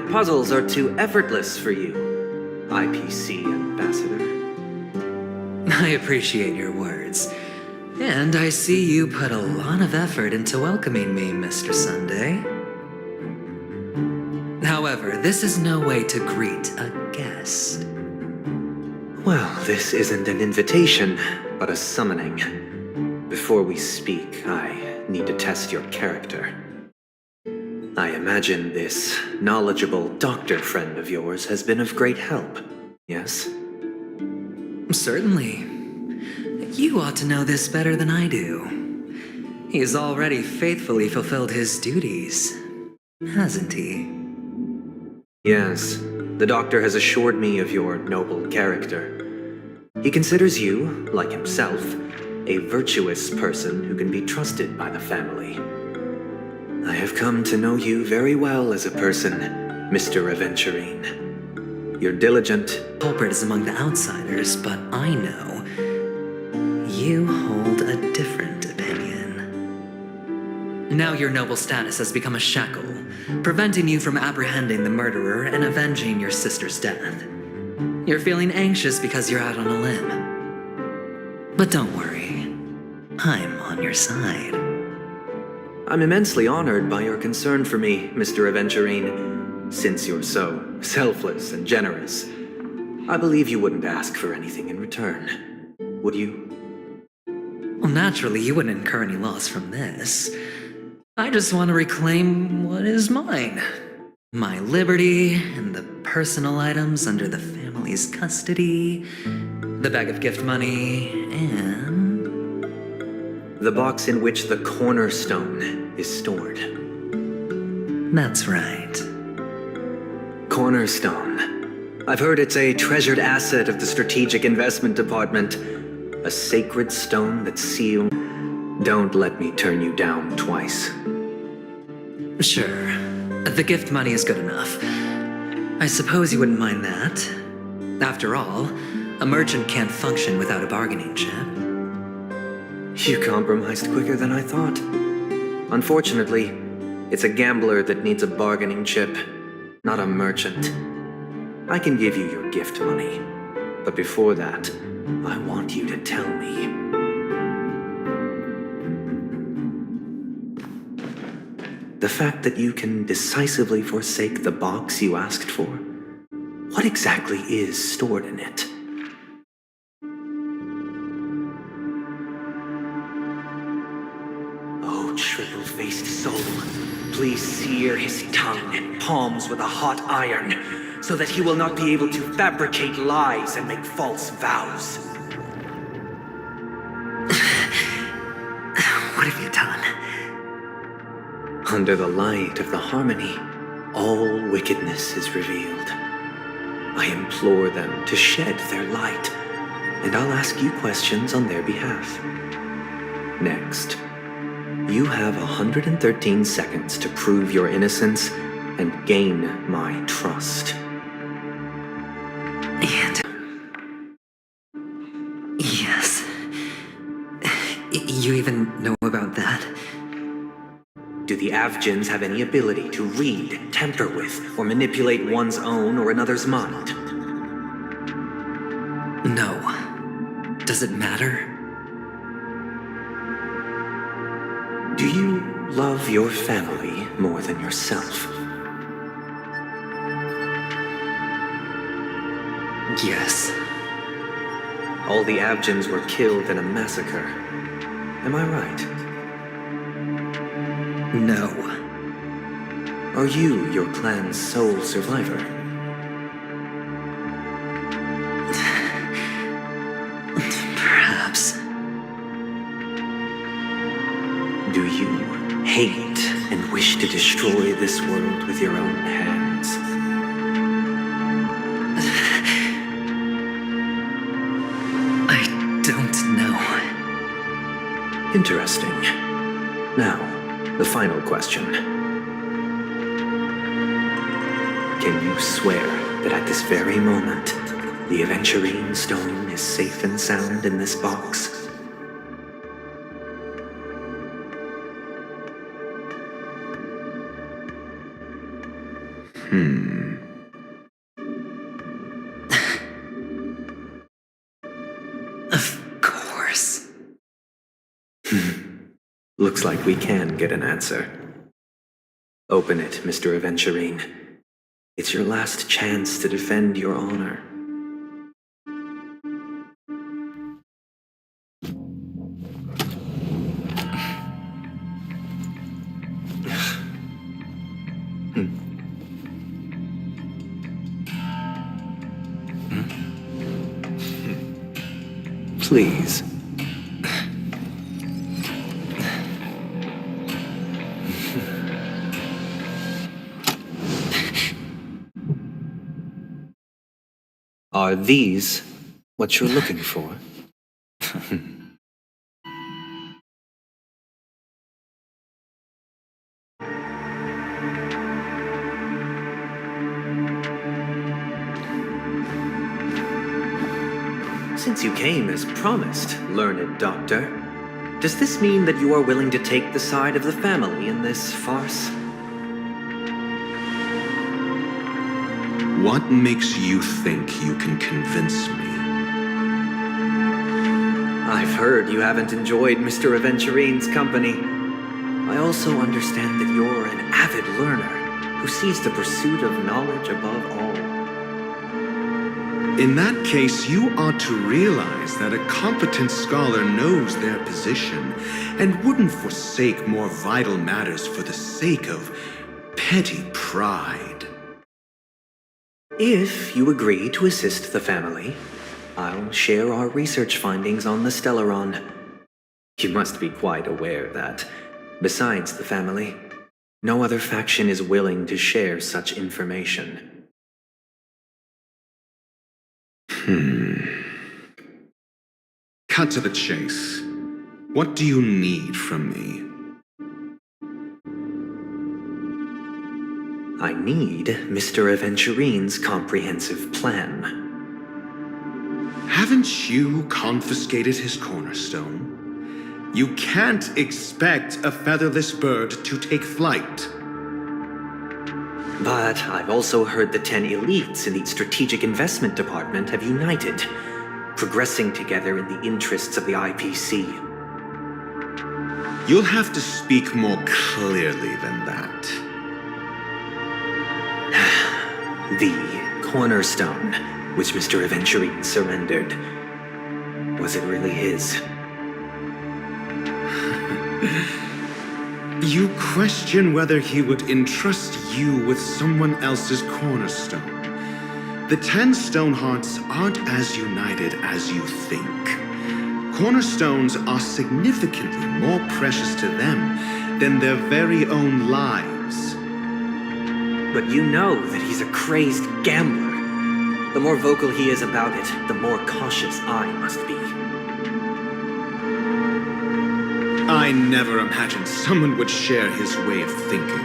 my puzzles are too effortless for you, IPC Ambassador. I appreciate your words. And I see you put a lot of effort into welcoming me, Mr. Sunday. However, this is no way to greet a guest. Well, this isn't an invitation, but a summoning. Before we speak, I need to test your character. I imagine this knowledgeable doctor friend of yours has been of great help, yes? Certainly. You ought to know this better than I do. He's already faithfully fulfilled his duties, hasn't he? Yes, the doctor has assured me of your noble character. He considers you, like himself, a virtuous person who can be trusted by the family. I have come to know you very well as a person, Mr. Aventurine. You're diligent. Culprit is among the outsiders, but I know you hold a different opinion. Now your noble status has become a shackle, preventing you from apprehending the murderer and avenging your sister's death. You're feeling anxious because you're out on a limb. But don't worry, I'm on your side. I'm immensely honored by your concern for me, Mr. Aventurine. Since you're so selfless and generous, I believe you wouldn't ask for anything in return, would you? Well, naturally, you wouldn't incur any loss from this. I just want to reclaim what is mine. My liberty and the personal items under the family's custody, the bag of gift money, and the box in which the cornerstone is stored. That's right. Cornerstone. I've heard it's a treasured asset of the Strategic Investment Department. A sacred stone that's sealed. Don't let me turn you down twice. Sure. The gift money is good enough. I suppose you wouldn't mind that. After all, a merchant can't function without a bargaining chip. You compromised quicker than I thought. Unfortunately, it's a gambler that needs a bargaining chip, not a merchant. I can give you your gift money, but before that, I want you to tell me. The fact that you can decisively forsake the box you asked for, what exactly is stored in it? Oh, triple-faced soul, please sear his tongue and palms with a hot iron, so that he will not be able to fabricate lies and make false vows. What have you done? Under the light of the harmony, all wickedness is revealed. I implore them to shed their light, and I'll ask you questions on their behalf. Next, you have 113 seconds to prove your innocence and gain my trust. And... yes. You even know about that? Do the Avgens have any ability to read, tamper with, or manipulate one's own or another's mind? No. Does it matter? Do you love your family more than yourself? Yes. All the Avgens were killed in a massacre. Am I right? No. Are you your clan's sole survivor? Perhaps. Do you hate and wish to destroy this world with your own hands? I don't know. Interesting. Now, the final question. Can you swear that at this very moment, the Aventurine stone is safe and sound in this box? Of course. Looks like we can get an answer. Open it, Mr. Aventurine. It's your last chance to defend your honor. Please. Are these what you're looking for? Since you came as promised, learned doctor, does this mean that you are willing to take the side of the family in this farce? What makes you think you can convince me? I've heard you haven't enjoyed Mr. Aventurine's company. I also understand that you're an avid learner who sees the pursuit of knowledge above all. In that case, you ought to realize that a competent scholar knows their position and wouldn't forsake more vital matters for the sake of petty pride. If you agree to assist the family, I'll share our research findings on the Stellaron. You must be quite aware that, besides the family, no other faction is willing to share such information. Cut to the chase. What do you need from me? I need Mr. Aventurine's comprehensive plan. Haven't you confiscated his cornerstone? You can't expect a featherless bird to take flight. But I've also heard the 10 elites in the Strategic Investment Department have united, progressing together in the interests of the IPC. You'll have to speak more clearly than that. The cornerstone, which Mr. Aventurine surrendered, was it really his? You question whether he would entrust you with someone else's cornerstone. The 10 Stonehearts aren't as united as you think. Cornerstones are significantly more precious to them than their very own lives. But you know that he's a crazed gambler. The more vocal he is about it, the more cautious I must be. I never imagined someone would share his way of thinking.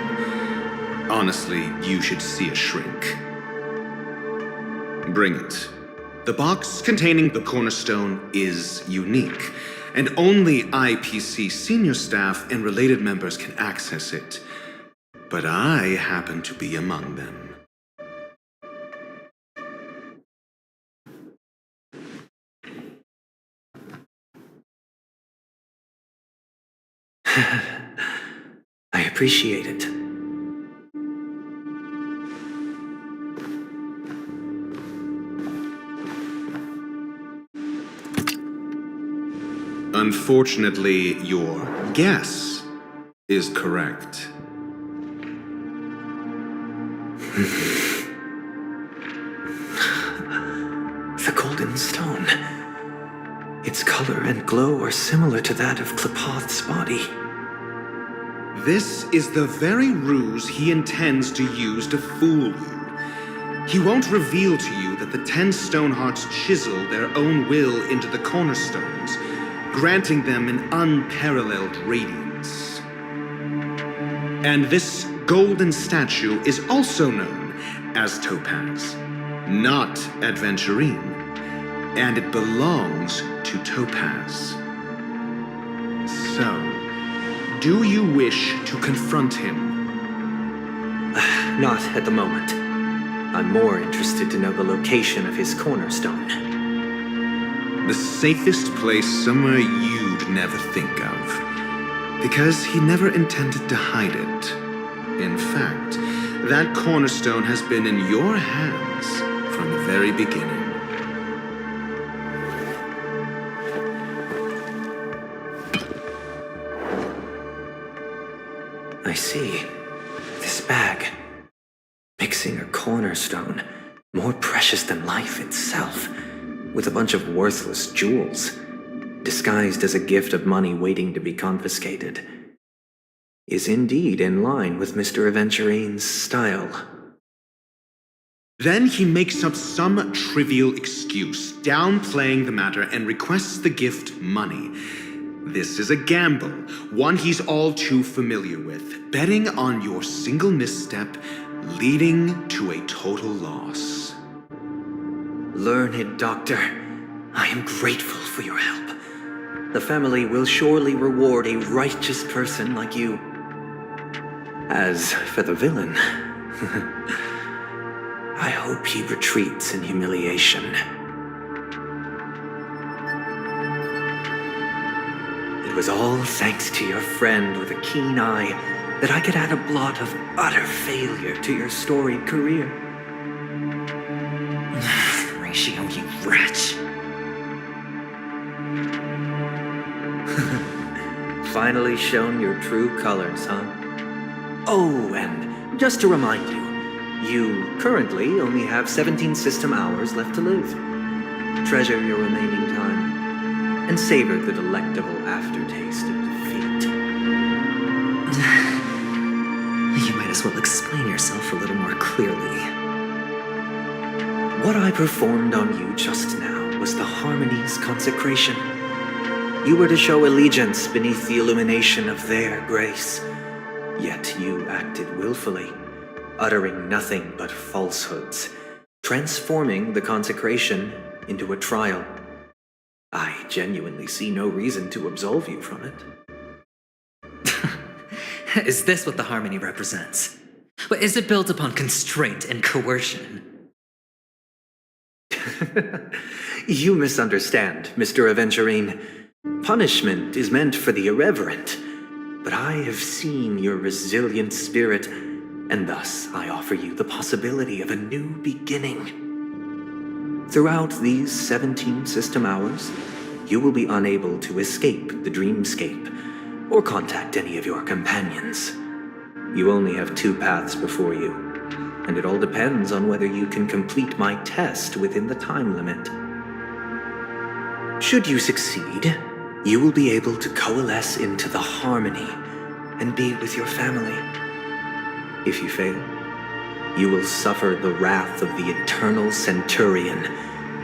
Honestly, you should see a shrink. Bring it. The box containing the cornerstone is unique, and only IPC senior staff and related members can access it. But I happen to be among them. I appreciate it. Unfortunately, your guess is correct. The golden stone. Its color and glow are similar to that of Klepoth's body. This is the very ruse he intends to use to fool you. He won't reveal to you that the 10 Stonehearts chisel their own will into the cornerstones, granting them an unparalleled radiance. And this golden statue is also known as Topaz, not Aventurine, and it belongs to Topaz. So, do you wish to confront him? Not at the moment. I'm more interested to know the location of his cornerstone. The safest place somewhere you'd never think of. Because he never intended to hide it. In fact, that cornerstone has been in your hands from the very beginning. I see. This bag. Mixing a cornerstone, more precious than life itself, with a bunch of worthless jewels, disguised as a gift of money waiting to be confiscated, is indeed in line with Mr. Aventurine's style. Then he makes up some trivial excuse, downplaying the matter, and requests the gift money. This is a gamble, one he's all too familiar with, betting on your single misstep, leading to a total loss. Learned doctor, I am grateful for your help. The family will surely reward a righteous person like you. As for the villain, I hope he retreats in humiliation. It was all thanks to your friend with a keen eye that I could add a blot of utter failure to your storied career. Ratio, you wretch. Finally shown your true colors, huh? Oh, and just to remind you, you currently only have 17 system hours left to live. Treasure your remaining time, and savor the delectable aftertaste of defeat. You might as well explain yourself a little more clearly. What I performed on you just now was the Harmony's consecration. You were to show allegiance beneath the illumination of their grace. Yet you acted willfully, uttering nothing but falsehoods, transforming the consecration into a trial. I genuinely see no reason to absolve you from it. Is this what the Harmony represents? But is it built upon constraint and coercion? You misunderstand, Mr. Aventurine. Punishment is meant for the irreverent, but I have seen your resilient spirit, and thus I offer you the possibility of a new beginning. Throughout these 17 system hours, you will be unable to escape the dreamscape or contact any of your companions. You only have 2 paths before you, and it all depends on whether you can complete my test within the time limit. Should you succeed, you will be able to coalesce into the Harmony and be with your family. If you fail, you will suffer the wrath of the eternal Centurion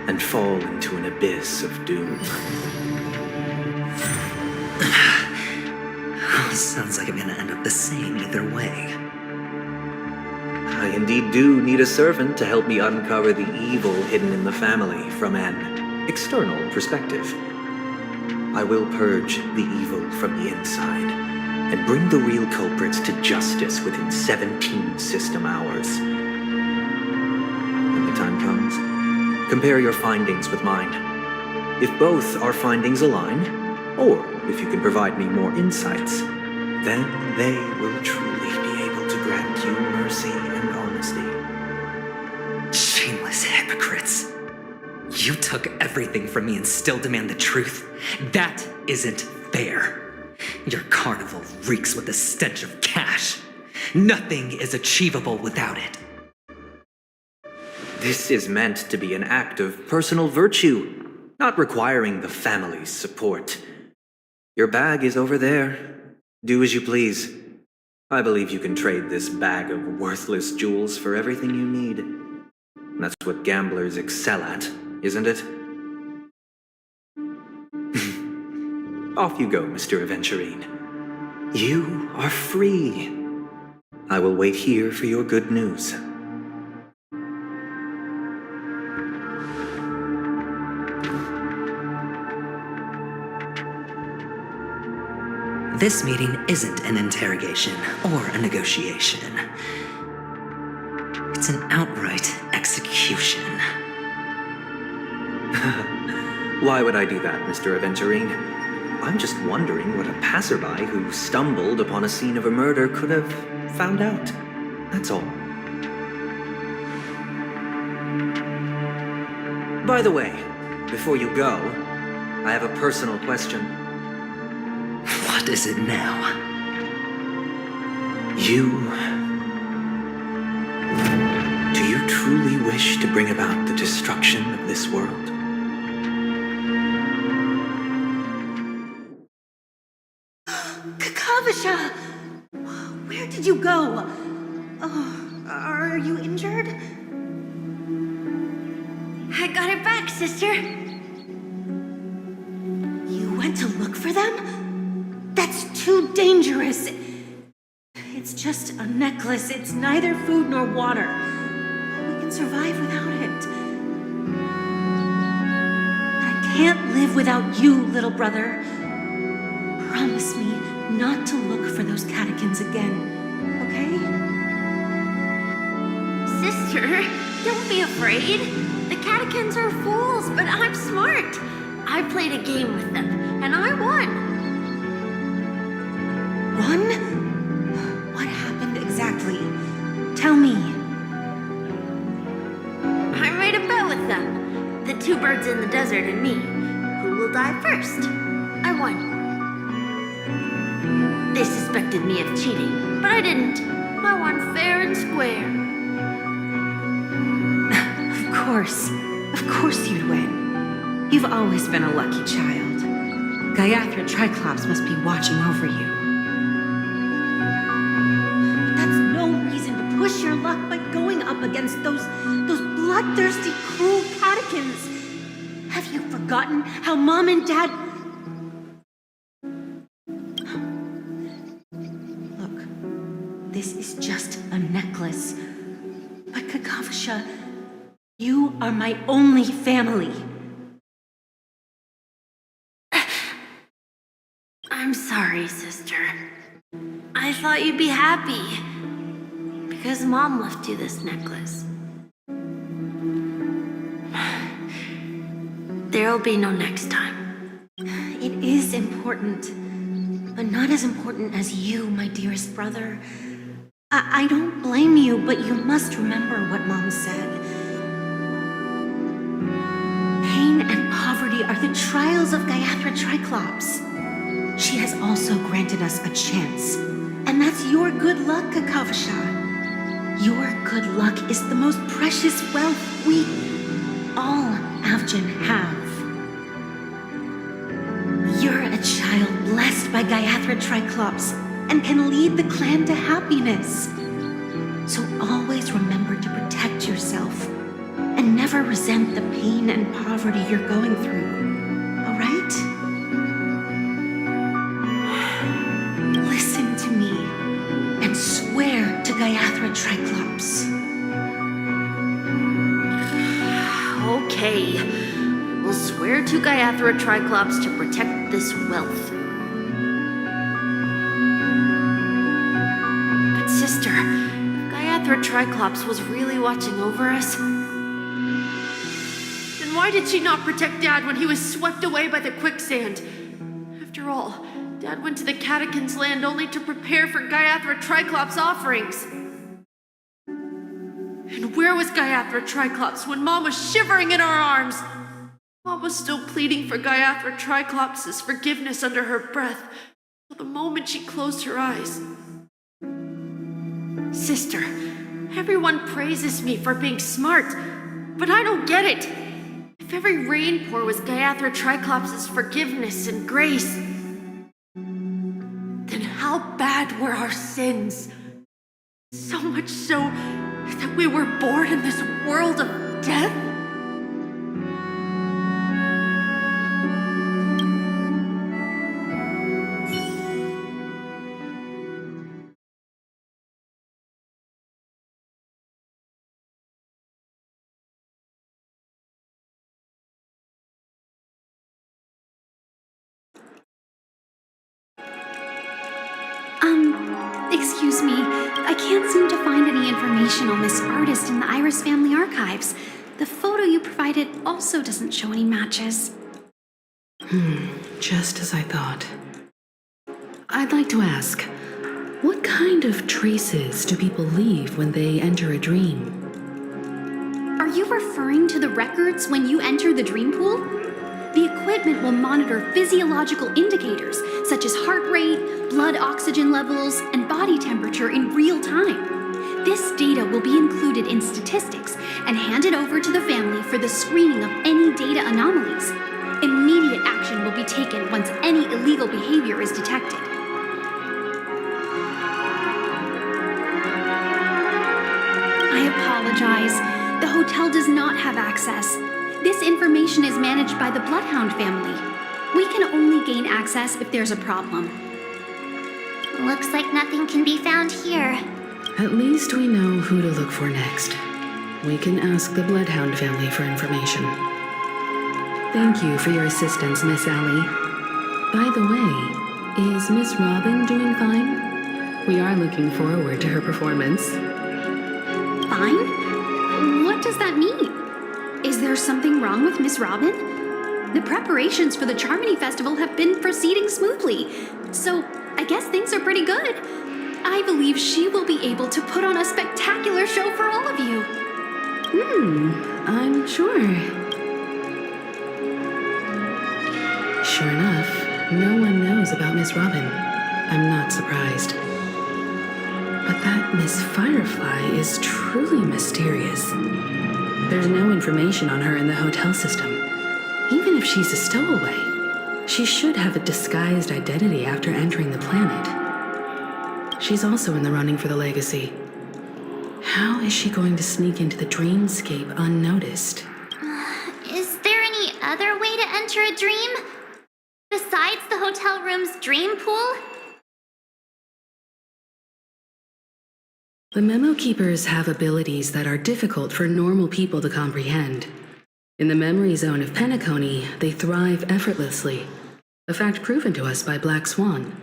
and fall into an abyss of doom. Sounds like I'm gonna end up the same either way. I indeed do need a servant to help me uncover the evil hidden in the family from an external perspective. I will purge the evil from the inside and bring the real culprits to justice within 17 system hours. When the time comes, compare your findings with mine. If both our findings align, or if you can provide me more insights, then they will truly be able to grant you mercy and honesty. Shameless hypocrites. You took everything from me and still demand the truth? That isn't fair. Your carnival reeks with the stench of cash. Nothing is achievable without it. This is meant to be an act of personal virtue, not requiring the family's support. Your bag is over there. Do as you please. I believe you can trade this bag of worthless jewels for everything you need. That's what gamblers excel at, isn't it? Off you go, Mr. Aventurine. You are free. I will wait here for your good news. This meeting isn't an interrogation or a negotiation. It's an outright execution. Why would I do that, Mr. Aventurine? I'm just wondering what a passerby who stumbled upon a scene of a murder could have found out. That's all. By the way, before you go, I have a personal question. What is it now? Do you truly wish to bring about the destruction of this world? Kakavasha! Where did you go? Oh, are you injured? I got it back, sister. You went to look for them? That's too dangerous. It's just a necklace. It's neither food nor water. We can survive without it. I can't live without you, little brother. Promise me not to look for those catechins again, okay? Sister, don't be afraid. The catechins are fools, but I'm smart. I played a game with them, and I won. Won? What happened exactly? Tell me. I made a bet with them. The two birds in the desert and me. Who will die first? I won. They suspected me of cheating, but I didn't. I won fair and square. Of course you'd win. You've always been a lucky child. Gaiathra Triclops must be watching over you. But that's no reason to push your luck by going up against those bloodthirsty, cruel catechins. Have you forgotten how Mom and Dad... Look, this is just a necklace. But Kakavasha, you are my only family. I'm sorry, sister. I thought you'd be happy. Because Mom left you this necklace. There'll be no next time. It is important, but not as important as you, my dearest brother. I don't blame you, but you must remember what Mom said. Pain and poverty are the trials of Gaiathra Triclops. She has also granted us a chance, and that's your good luck, Kakavasha. Your good luck is the most precious wealth we, all Avgin, have. You're a child blessed by Gaiathra Triclops and can lead the clan to happiness. So always remember to protect yourself and never resent the pain and poverty you're going through, all right? Listen to me and swear to Gaiathra Triclops. Okay. We'll swear to Gaiathra Triclops to protect this wealth. But sister, if Gaiathra Triclops was really watching over us, then why did she not protect Dad when he was swept away by the quicksand? After all, Dad went to the catechins' land only to prepare for Gaiathra Triclops' offerings. And where was Gaiathra Triclops when Mom was shivering in our arms? Mom was still pleading for Gaiathra Triclops' forgiveness under her breath, till the moment she closed her eyes. Sister, everyone praises me for being smart, but I don't get it. If every rain pour was Gaiathra Triclops' forgiveness and grace, then how bad were our sins? So much so that we were born in this world of death? Excuse me, I can't seem to find any information on this artist in the Iris family archives. The photo you provided also doesn't show any matches. Just as I thought. I'd like to ask, what kind of traces do people leave when they enter a dream? Are you referring to the records when you enter the dream pool? The equipment will monitor physiological indicators such as heart rate, blood oxygen levels, and body temperature in real time. This data will be included in statistics and handed over to the family for the screening of any data anomalies. Immediate action will be taken once any illegal behavior is detected. I apologize. The hotel does not have access. This information is managed by the Bloodhound family. We can only gain access if there's a problem. Looks like nothing can be found here. At least we know who to look for next. We can ask the Bloodhound family for information. Thank you for your assistance, Miss Allie. By the way, is Miss Robin doing fine? We are looking forward to her performance. Fine? What does that mean? Is there something wrong with Miss Robin? The preparations for the Charmony Festival have been proceeding smoothly, so I guess things are pretty good. I believe she will be able to put on a spectacular show for all of you. I'm sure. Sure enough, no one knows about Miss Robin. I'm not surprised. But that Miss Firefly is truly mysterious. There's no information on her in the hotel system. Even if she's a stowaway, she should have a disguised identity after entering the planet. She's also in the running for the legacy. How is she going to sneak into the dreamscape unnoticed? Is there any other way to enter a dream? Besides the hotel room's dream pool? The Memo Keepers have abilities that are difficult for normal people to comprehend. In the memory zone of Penacony, they thrive effortlessly, a fact proven to us by Black Swan.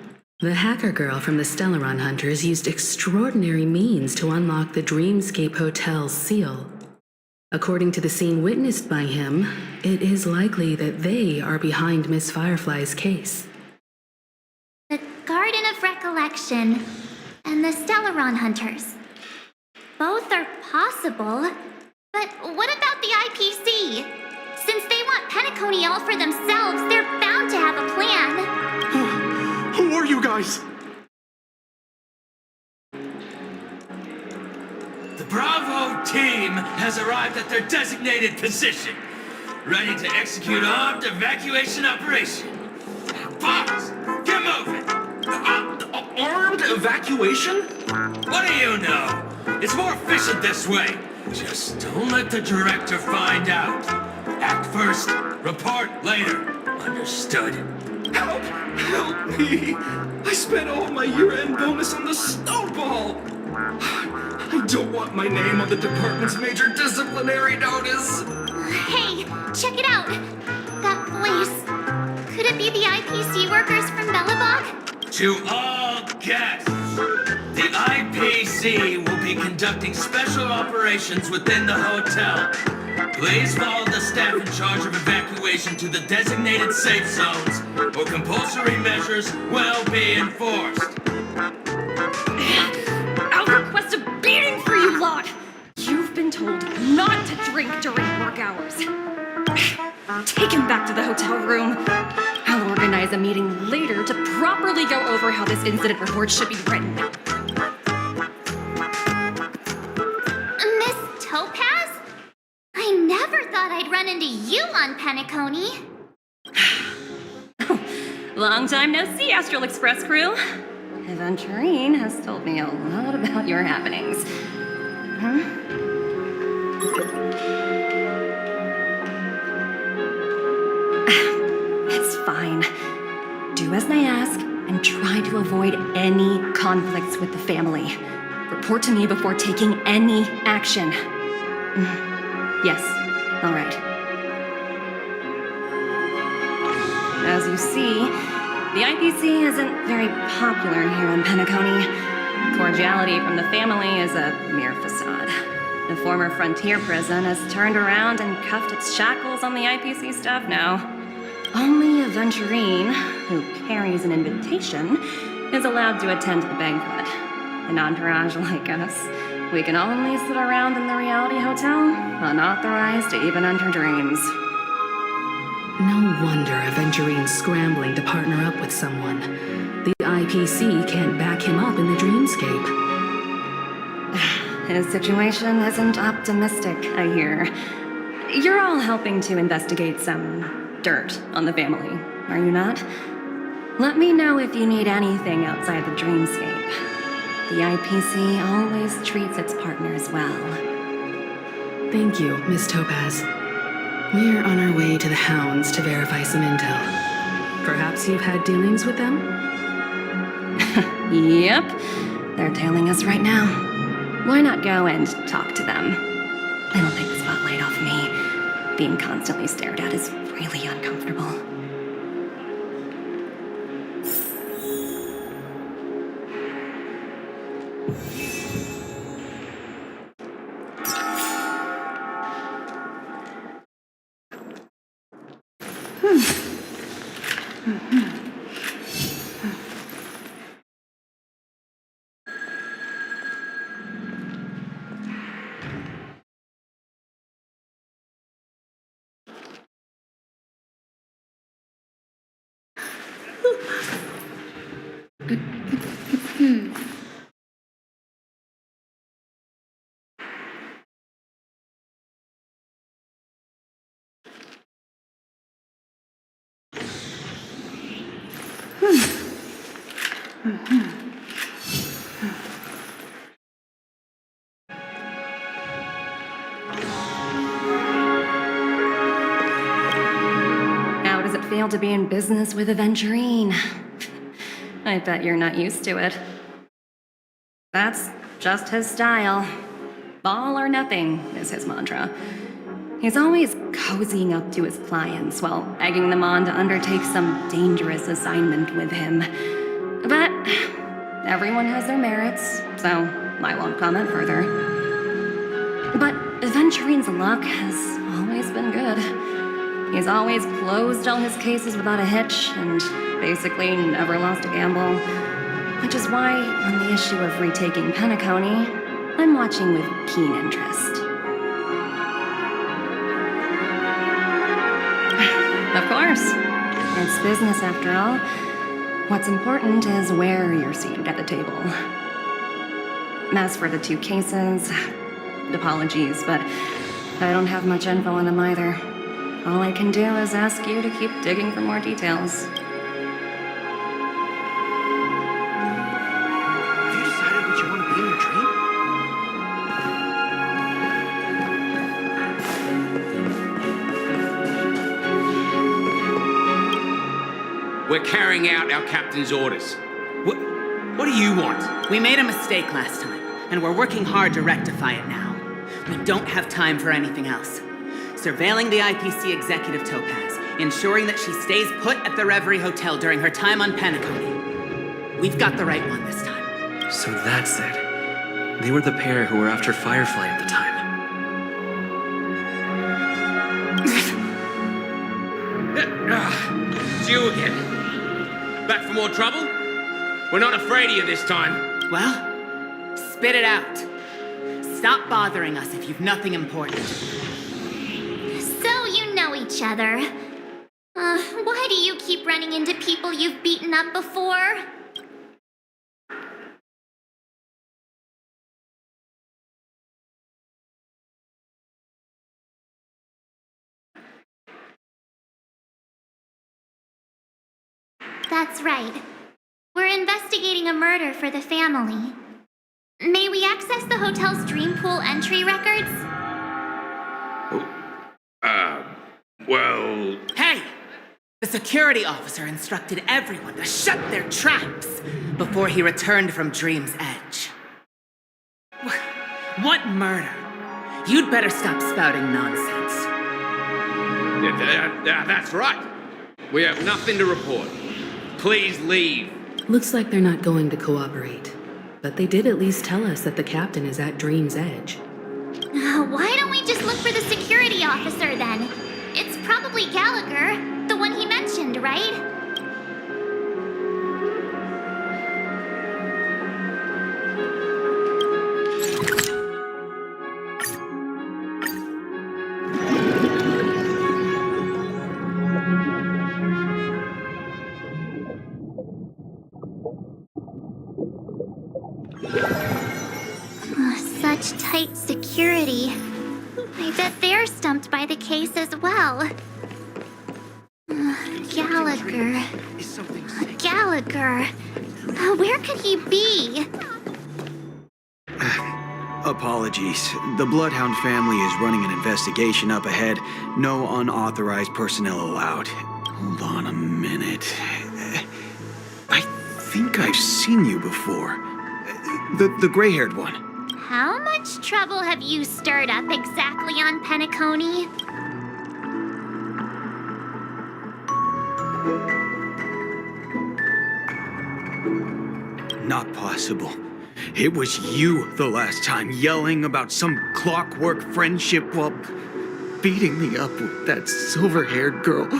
The hacker girl from the Stellaron Hunters used extraordinary means to unlock the Dreamscape Hotel's seal. According to the scene witnessed by him, it is likely that they are behind Miss Firefly's case. The Garden of Recollection and the Stellaron Hunters. Both are possible, but what about the IPC? Since they want Penacony all for themselves, they're bound to have a plan. Who are you guys? The Bravo team has arrived at their designated position, ready to execute armed evacuation operation. Fox, get moving! Armed evacuation? What do you know? It's more efficient this way. Just don't let the director find out. Act first, report later. Understood? Help! Help me! I spent all my year-end bonus on the snowball! I don't want my name on the department's major disciplinary notice! Hey, check it out! That voice. Could it be the IPC workers from Bellabog? To all guests, the IPC will be conducting special operations within the hotel. Please follow the staff in charge of evacuation to the designated safe zones, or compulsory measures will be enforced. I'll request a beating for you lot! You've been told not to drink during work hours. Take him back to the hotel room. I'll organize a meeting later to properly go over how this incident report should be written. Miss Topaz? I never thought I'd run into you on Penacony. Long time no see, Astral Express crew. Aventurine has told me a lot about your happenings. It's fine. Do as I ask and try to avoid any conflicts with the family. Report to me before taking any action. Yes, all right. As you see, the IPC isn't very popular here on Penacony. Cordiality from the family is a mere facade. The former frontier prison has turned around and cuffed its shackles on the IPC staff now. Only a Venturine, who carries an invitation, is allowed to attend the banquet. An entourage like us, we can only sit around in the reality hotel, unauthorized to even enter dreams. No wonder Aventurine's scrambling to partner up with someone. The IPC can't back him up in the dreamscape. His situation isn't optimistic, I hear. You're all helping to investigate some dirt on the family, are you not? Let me know if you need anything outside the dreamscape. The IPC always treats its partners well. Thank you, Miss Topaz. We're on our way to the Hounds to verify some intel. Perhaps you've had dealings with them? Yep. They're tailing us right now. Why not go and talk to them? It'll take the spotlight off me. Being constantly stared at is really uncomfortable. How does it feel to be in business with a Venturine? I bet you're not used to it. That's just his style. All or nothing is his mantra. He's always cozying up to his clients while egging them on to undertake some dangerous assignment with him. But everyone has their merits, so I won't comment further. But Venturine's luck has always been good. He's always closed all his cases without a hitch and basically never lost a gamble. Which is why, on the issue of retaking Penacony, I'm watching with keen interest. Of course. It's business after all. What's important is where you're seated at the table. As for the 2 cases, apologies, but I don't have much info on them either. All I can do is ask you to keep digging for more details. Have you decided what you want to be in your dream? We're carrying out our captain's orders. What do you want? We made a mistake last time, and we're working hard to rectify it now. We don't have time for anything else. Surveilling the IPC executive Topaz, ensuring that she stays put at the Reverie Hotel during her time on Penacony. We've got the right one this time. So that's it. They were the pair who were after Firefly at the time. It's you again. Back for more trouble? We're not afraid of you this time. Well, spit it out. Stop bothering us if you've nothing important. So you know each other. Why do you keep running into people you've beaten up before? That's right. We're investigating a murder for the family. May we access the hotel's dream pool entry records? Well... Hey! The security officer instructed everyone to shut their traps before he returned from Dream's Edge. What murder? You'd better stop spouting nonsense. That's right. We have nothing to report. Please leave. Looks like they're not going to cooperate. But but they did at least tell us that the captain is at Dream's Edge. Why don't we just look for the security officer then? It's probably Gallagher, the one he mentioned, right? Such tight security. I bet they're stumped by the case as well. Gallagher. Gallagher. Where could he be? Apologies. The Bloodhound family is running an investigation up ahead. No unauthorized personnel allowed. Hold on a minute. I think I've seen you before. The gray-haired one. How much trouble have you stirred up exactly on Penacony? Not possible. It was you the last time, yelling about some clockwork friendship while beating me up with that silver-haired girl.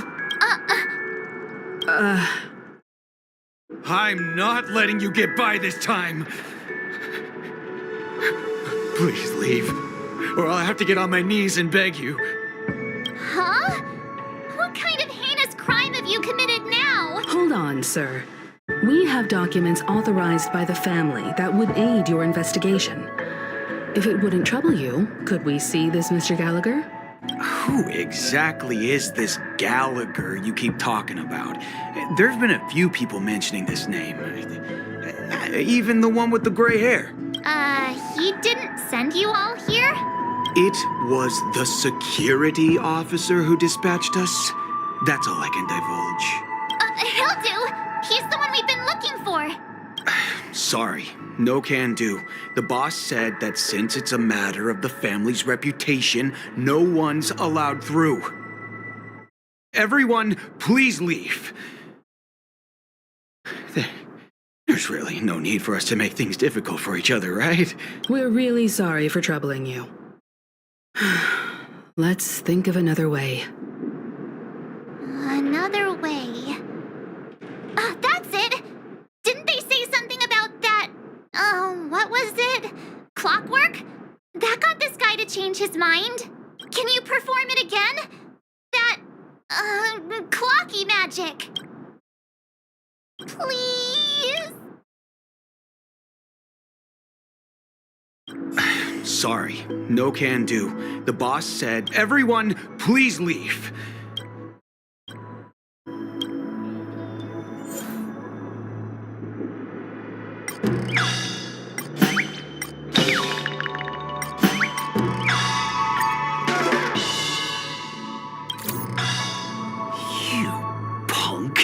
I'm not letting you get by this time. Please leave, or I'll have to get on my knees and beg you. Huh? What kind of heinous crime have you committed now? Hold on, sir. We have documents authorized by the family that would aid your investigation. If it wouldn't trouble you, could we see this Mr. Gallagher? Who exactly is this Gallagher you keep talking about? There's been a few people mentioning this name. Even the one with the gray hair. He didn't send you all here? It was the security officer who dispatched us. That's all I can divulge. He'll do. He's the one we've been looking for. Sorry, no can do. The boss said that since it's a matter of the family's reputation, no one's allowed through. Everyone, please leave. There's really no need for us to make things difficult for each other, right? We're really sorry for troubling you. Let's think of another way. Another way. That's it! Didn't they say something about that? What was it? Clockwork? That got this guy to change his mind. Can you perform it again? That, clocky magic. Please? Sorry, no can do. The boss said, everyone, please leave.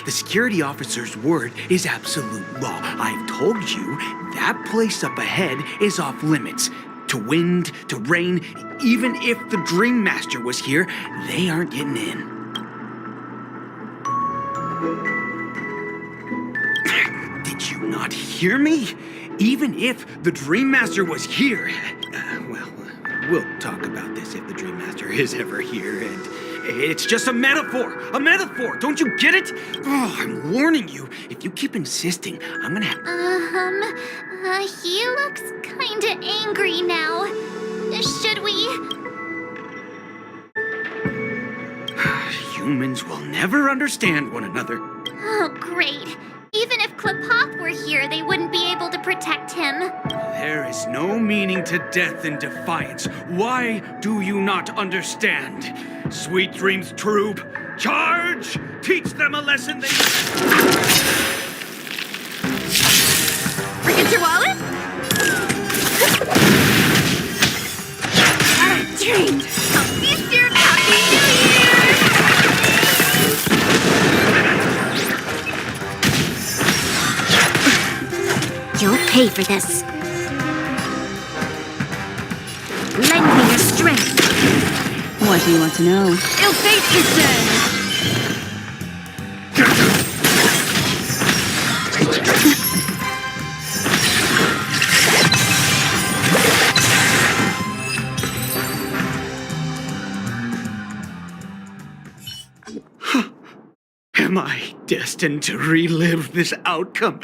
The security officer's word is absolute law. I've told you, that place up ahead is off limits. To wind, to rain, even if the Dream Master was here, they aren't getting in. Did you not hear me? Even if the Dream Master was here... we'll talk about this if the Dream Master is ever here, and... It's just a metaphor! A metaphor! Don't you get it? Oh, I'm warning you. If you keep insisting, I'm gonna have... He looks kinda angry now. Should we? Humans will never understand one another. Oh, great. Even if Klapoth were here, they wouldn't be able to protect him. There is no meaning to death and defiance. Why do you not understand? Sweet Dreams Troop, charge! Teach them a lesson they... Forget your wallet? I dreamed of Mr. Happy New Year! You'll pay for this. Lend me your strength. What do you want to know? Ill fate is dead! Am I destined to relive this outcome?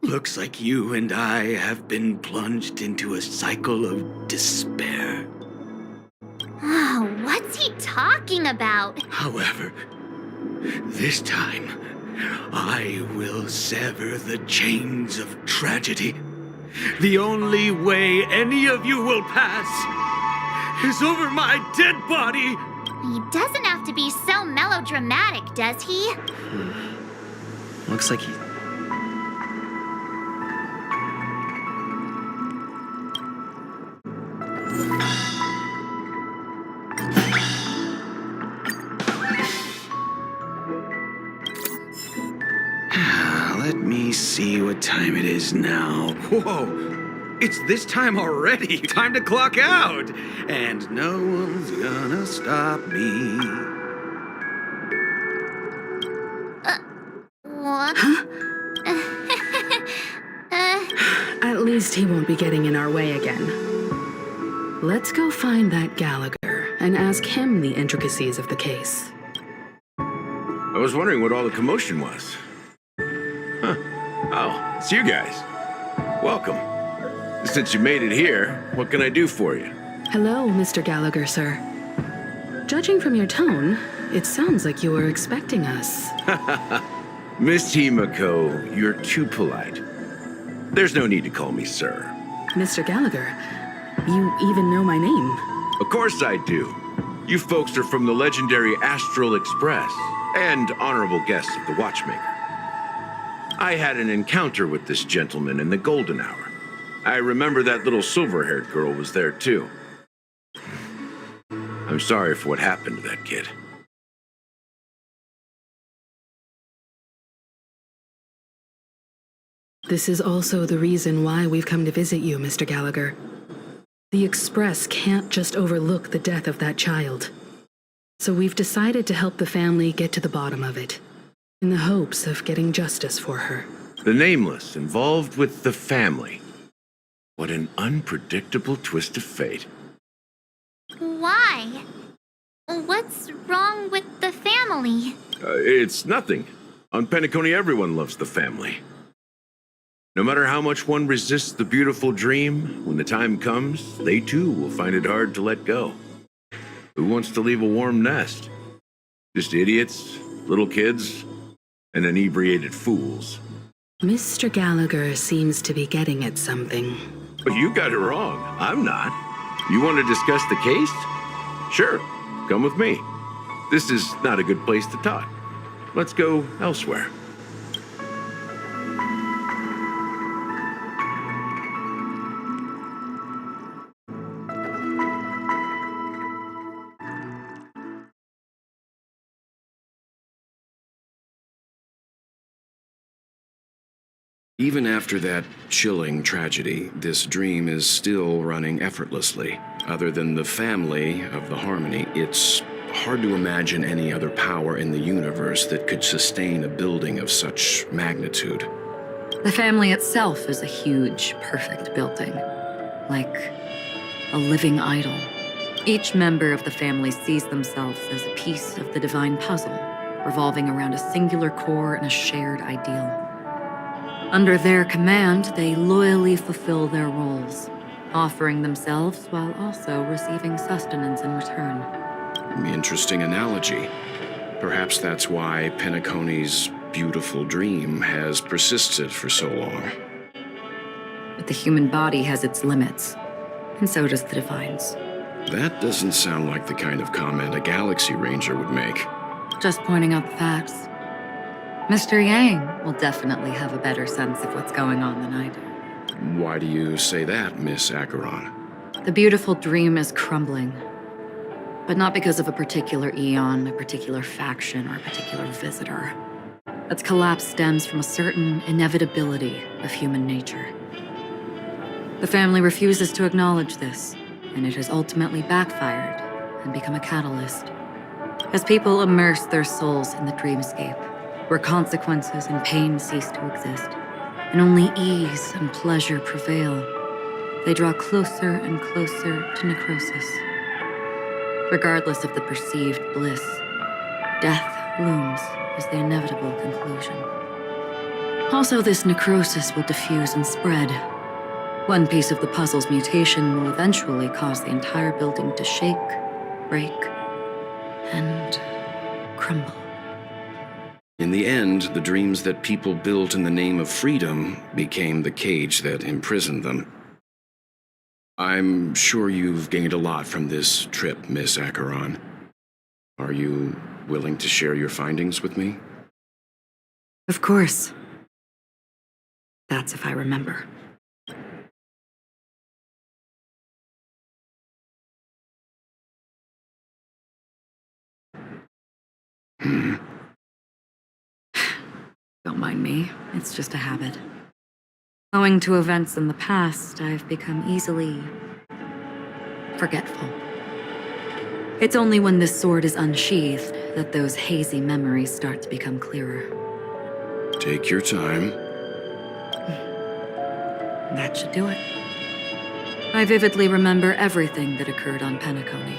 Looks like you and I have been plunged into a cycle of despair. Oh, what's he talking about? However, this time, I will sever the chains of tragedy. The only way any of you will pass is over my dead body. He doesn't have to be so melodramatic, does he? Looks like he... Let me see what time it is now. Whoa! It's this time already. Time to clock out. And no one's gonna stop me. What? At least he won't be getting in our way again. Let's go find that Gallagher and ask him the intricacies of the case. I was wondering what all the commotion was. Huh. Oh, it's you guys. Welcome. Since you made it here, what can I do for you? Hello, Mr. Gallagher, sir. Judging from your tone, it sounds like you were expecting us. Miss Himiko, you're too polite. There's no need to call me sir. Mr. Gallagher, you even know my name. Of course I do. You folks are from the legendary Astral Express and honorable guests of the Watchmaker. I had an encounter with this gentleman in the golden hour. I remember that little silver-haired girl was there too. I'm sorry for what happened to that kid. This is also the reason why we've come to visit you, Mr. Gallagher. The Express can't just overlook the death of that child. So we've decided to help the family get to the bottom of it, in the hopes of getting justice for her. The Nameless involved with the family. What an unpredictable twist of fate. Why? What's wrong with the family? It's nothing. On Penacony, everyone loves the family. No matter how much one resists the beautiful dream, when the time comes, they too will find it hard to let go. Who wants to leave a warm nest? Just idiots, little kids, and inebriated fools. Mr. Gallagher seems to be getting at something. But you got it wrong. I'm not. You want to discuss the case? Sure, come with me. This is not a good place to talk. Let's go elsewhere. Even after that chilling tragedy, this dream is still running effortlessly. Other than the family of the Harmony, it's hard to imagine any other power in the universe that could sustain a building of such magnitude. The family itself is a huge, perfect building, like a living idol. Each member of the family sees themselves as a piece of the divine puzzle, revolving around a singular core and a shared ideal. Under their command, they loyally fulfill their roles, offering themselves while also receiving sustenance in return. Interesting analogy. Perhaps that's why Penacony's beautiful dream has persisted for so long. But the human body has its limits, and so does the Divine's. That doesn't sound like the kind of comment a Galaxy Ranger would make. Just pointing out the facts. Mr. Yang will definitely have a better sense of what's going on than I do. Why do you say that, Miss Acheron? The beautiful dream is crumbling. But not because of a particular eon, a particular faction, or a particular visitor. Its collapse stems from a certain inevitability of human nature. The family refuses to acknowledge this, and it has ultimately backfired and become a catalyst. As people immerse their souls in the dreamscape, where consequences and pain cease to exist, and only ease and pleasure prevail, they draw closer and closer to necrosis. Regardless of the perceived bliss, death looms as the inevitable conclusion. Also, this necrosis will diffuse and spread. One piece of the puzzle's mutation will eventually cause the entire building to shake, break, and crumble. In the end, the dreams that people built in the name of freedom became the cage that imprisoned them. I'm sure you've gained a lot from this trip, Miss Acheron. Are you willing to share your findings with me? Of course. That's if I remember. Don't mind me, it's just a habit. Owing to events in the past, I've become easily forgetful. It's only when this sword is unsheathed that those hazy memories start to become clearer. Take your time. That should do it. I vividly remember everything that occurred on Penacony.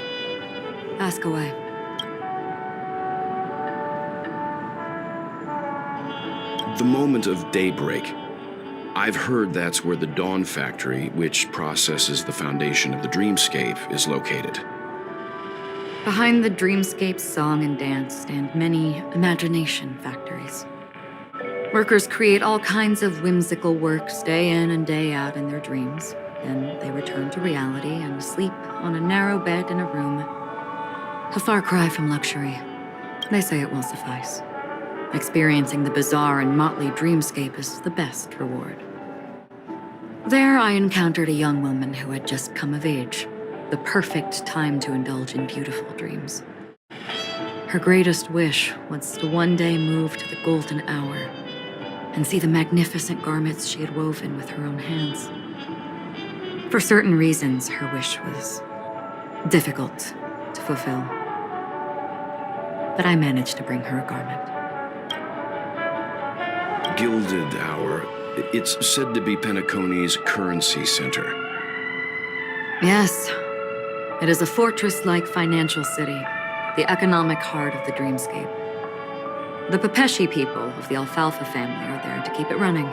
Ask away. The moment of daybreak. I've heard that's where the Dawn Factory, which processes the foundation of the dreamscape, is located. Behind the dreamscape's song and dance stand many imagination factories. Workers create all kinds of whimsical works day in and day out in their dreams. Then they return to reality and sleep on a narrow bed in a room. A far cry from luxury. They say it will suffice. Experiencing the bizarre and motley dreamscape is the best reward. There I encountered a young woman who had just come of age. The perfect time to indulge in beautiful dreams. Her greatest wish was to one day move to the golden hour and see the magnificent garments she had woven with her own hands. For certain reasons, her wish was difficult to fulfill. But I managed to bring her a garment. Gilded Hour. It's said to be Penacony's currency center. Yes, it is a fortress-like financial city, the economic heart of the dreamscape. The Pepeshi people of the Alfalfa family are there to keep it running,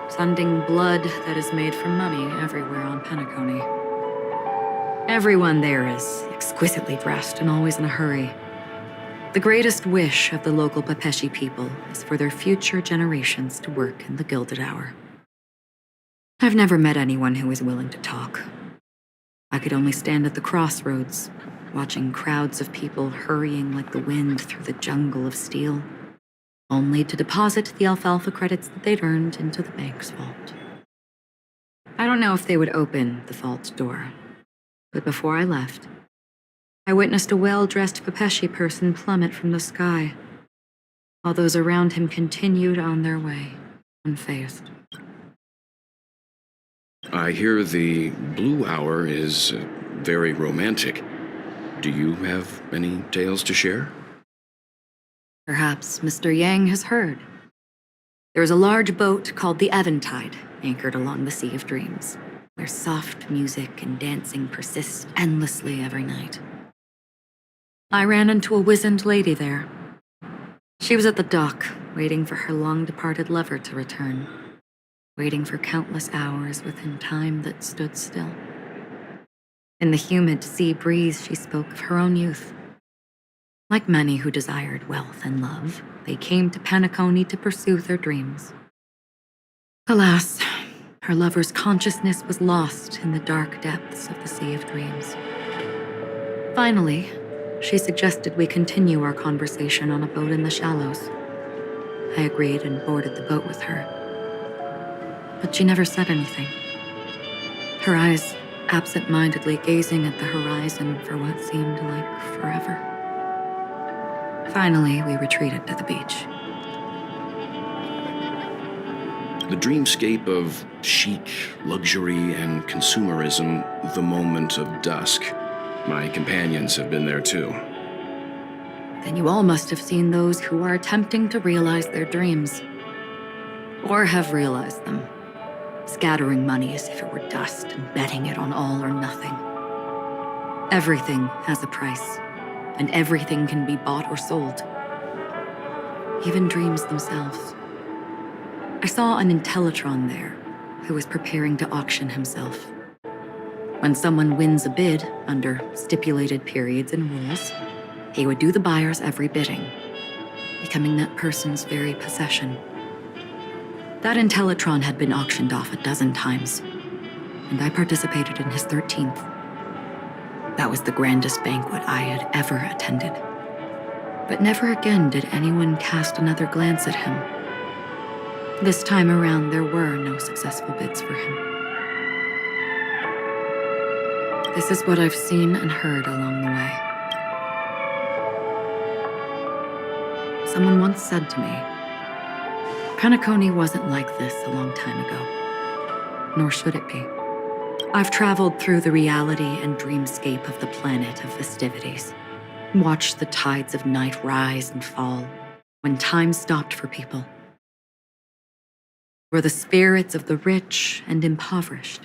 sending blood that is made from money everywhere on Penacony. Everyone there is exquisitely dressed and always in a hurry. The greatest wish of the local Pepeshi people is for their future generations to work in the Gilded Hour. I've never met anyone who is willing to talk. I could only stand at the crossroads, watching crowds of people hurrying like the wind through the jungle of steel, only to deposit the alfalfa credits that they'd earned into the bank's vault. I don't know if they would open the vault door, but before I left, I witnessed a well-dressed Pepeshi person plummet from the sky, while those around him continued on their way, unfazed. I hear the Blue Hour is very romantic. Do you have any tales to share? Perhaps Mr. Yang has heard. There is a large boat called the Eventide, anchored along the Sea of Dreams, where soft music and dancing persist endlessly every night. I ran into a wizened lady there. She was at the dock, waiting for her long-departed lover to return, waiting for countless hours within time that stood still. In the humid sea breeze, she spoke of her own youth. Like many who desired wealth and love, they came to Penacony to pursue their dreams. Alas, her lover's consciousness was lost in the dark depths of the Sea of Dreams. Finally, she suggested we continue our conversation on a boat in the shallows. I agreed and boarded the boat with her. But she never said anything. Her eyes absent-mindedly gazing at the horizon for what seemed like forever. Finally, we retreated to the beach. The dreamscape of chic, luxury, and consumerism, the moment of dusk. My companions have been there too. Then you all must have seen those who are attempting to realize their dreams. Or have realized them. Scattering money as if it were dust and betting it on all or nothing. Everything has a price, and everything can be bought or sold. even dreams themselves. I saw an Intellitron there who was preparing to auction himself. When someone wins a bid under stipulated periods and rules, he would do the buyer's every bidding, becoming that person's very possession. That Intellitron had been auctioned off 12 times, and I participated in his 13th. That was the grandest banquet I had ever attended. But never again did anyone cast another glance at him. This time around, there were no successful bids for him. This is what I've seen and heard along the way. Someone once said to me, Penacony wasn't like this a long time ago, nor should it be. I've traveled through the reality and dreamscape of the planet of festivities, watched the tides of night rise and fall when time stopped for people, where the spirits of the rich and impoverished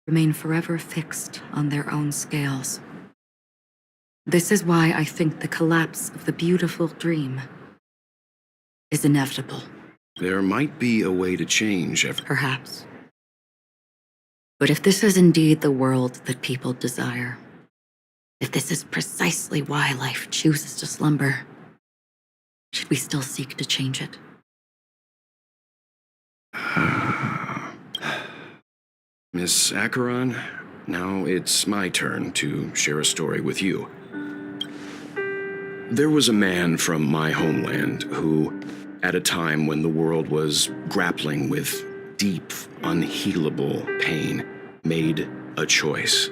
remain forever fixed on their own scales. This is why I think the collapse of the beautiful dream is inevitable. There might be a way to change Perhaps. But if this is indeed the world that people desire, if this is precisely why life chooses to slumber, should we still seek to change it? Miss Acheron, now it's my turn to share a story with you. There was a man from my homeland who, at a time when the world was grappling with deep, unhealable pain, made a choice.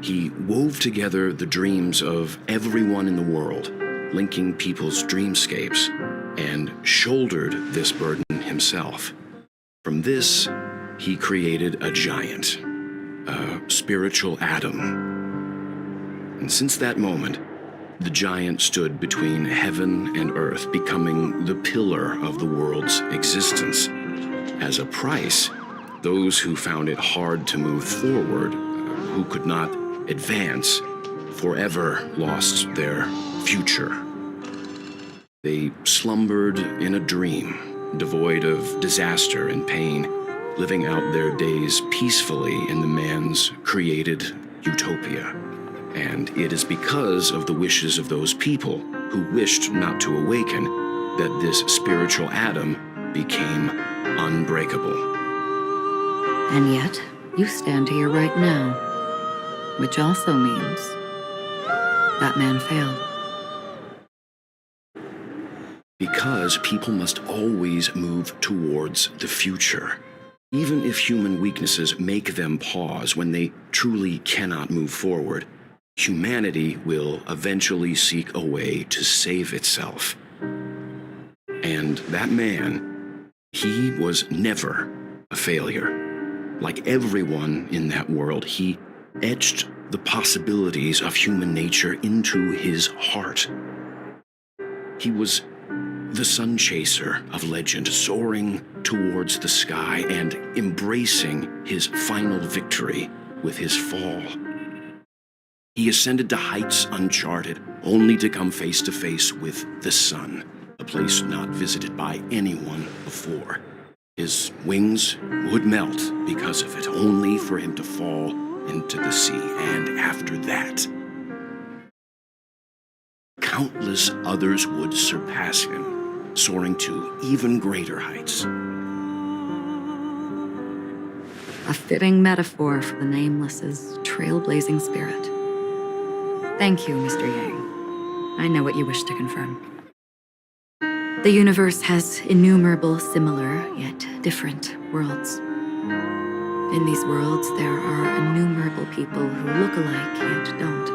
He wove together the dreams of everyone in the world, linking people's dreamscapes, and shouldered this burden himself. From this, he created a giant, a spiritual atom. And since that moment, the giant stood between heaven and earth, becoming the pillar of the world's existence. As a price, those who found it hard to move forward, who could not advance, forever lost their future. They slumbered in a dream, devoid of disaster and pain, living out their days peacefully in the man's created utopia. And it is because of the wishes of those people who wished not to awaken that this spiritual atom became unbreakable. And yet, you stand here right now, which also means that man failed. Because people must always move towards the future. Even if human weaknesses make them pause when they truly cannot move forward, humanity will eventually seek a way to save itself. And that man, he was never a failure. Like everyone in that world, he etched the possibilities of human nature into his heart. He was the sun chaser of legend, soaring towards the sky and embracing his final victory with his fall. He ascended to heights uncharted, only to come face to face with the sun, a place not visited by anyone before. His wings would melt because of it, only for him to fall into the sea. And after that, countless others would surpass him, soaring to even greater heights. A fitting metaphor for the Nameless's trailblazing spirit. Thank you, Mr. Yang. I know what you wish to confirm. The universe has innumerable similar, yet different worlds. In these worlds, there are innumerable people who look alike, yet don't.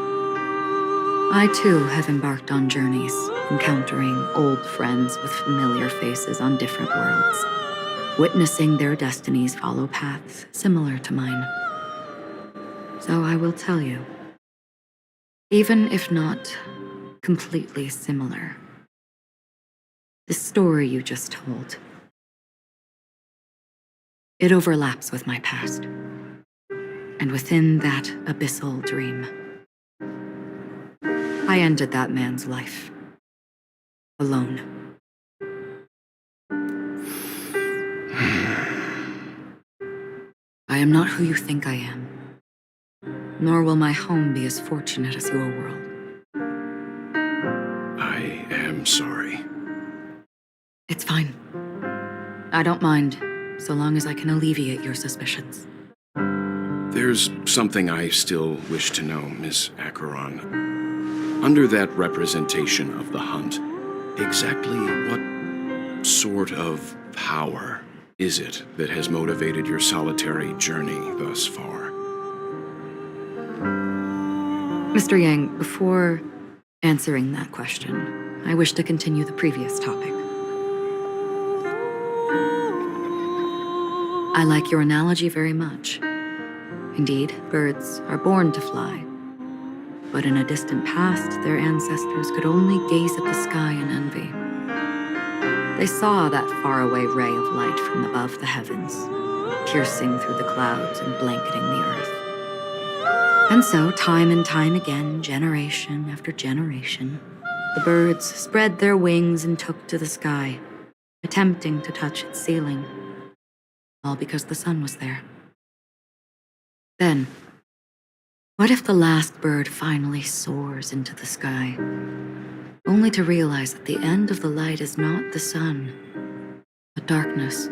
I, too, have embarked on journeys, encountering old friends with familiar faces on different worlds, witnessing their destinies follow paths similar to mine. So I will tell you, even if not completely similar, the story you just told, it overlaps with my past, and within that abyssal dream, I ended that man's life. alone. I am not who you think I am, nor will my home be as fortunate as your world. I am sorry. It's fine. I don't mind, so long as I can alleviate your suspicions. There's something I still wish to know, Miss Acheron. Under that representation of the hunt, exactly what sort of power is it that has motivated your solitary journey thus far? Mr. Yang, before answering that question, I wish to continue the previous topic. I like your analogy very much. Indeed, birds are born to fly. But in a distant past, their ancestors could only gaze at the sky in envy. They saw that faraway ray of light from above the heavens, piercing through the clouds and blanketing the earth. And so, time and time again, generation after generation, the birds spread their wings and took to the sky, attempting to touch its ceiling, all because the sun was there. Then, what if the last bird finally soars into the sky, only to realize that the end of the light is not the sun, but darkness?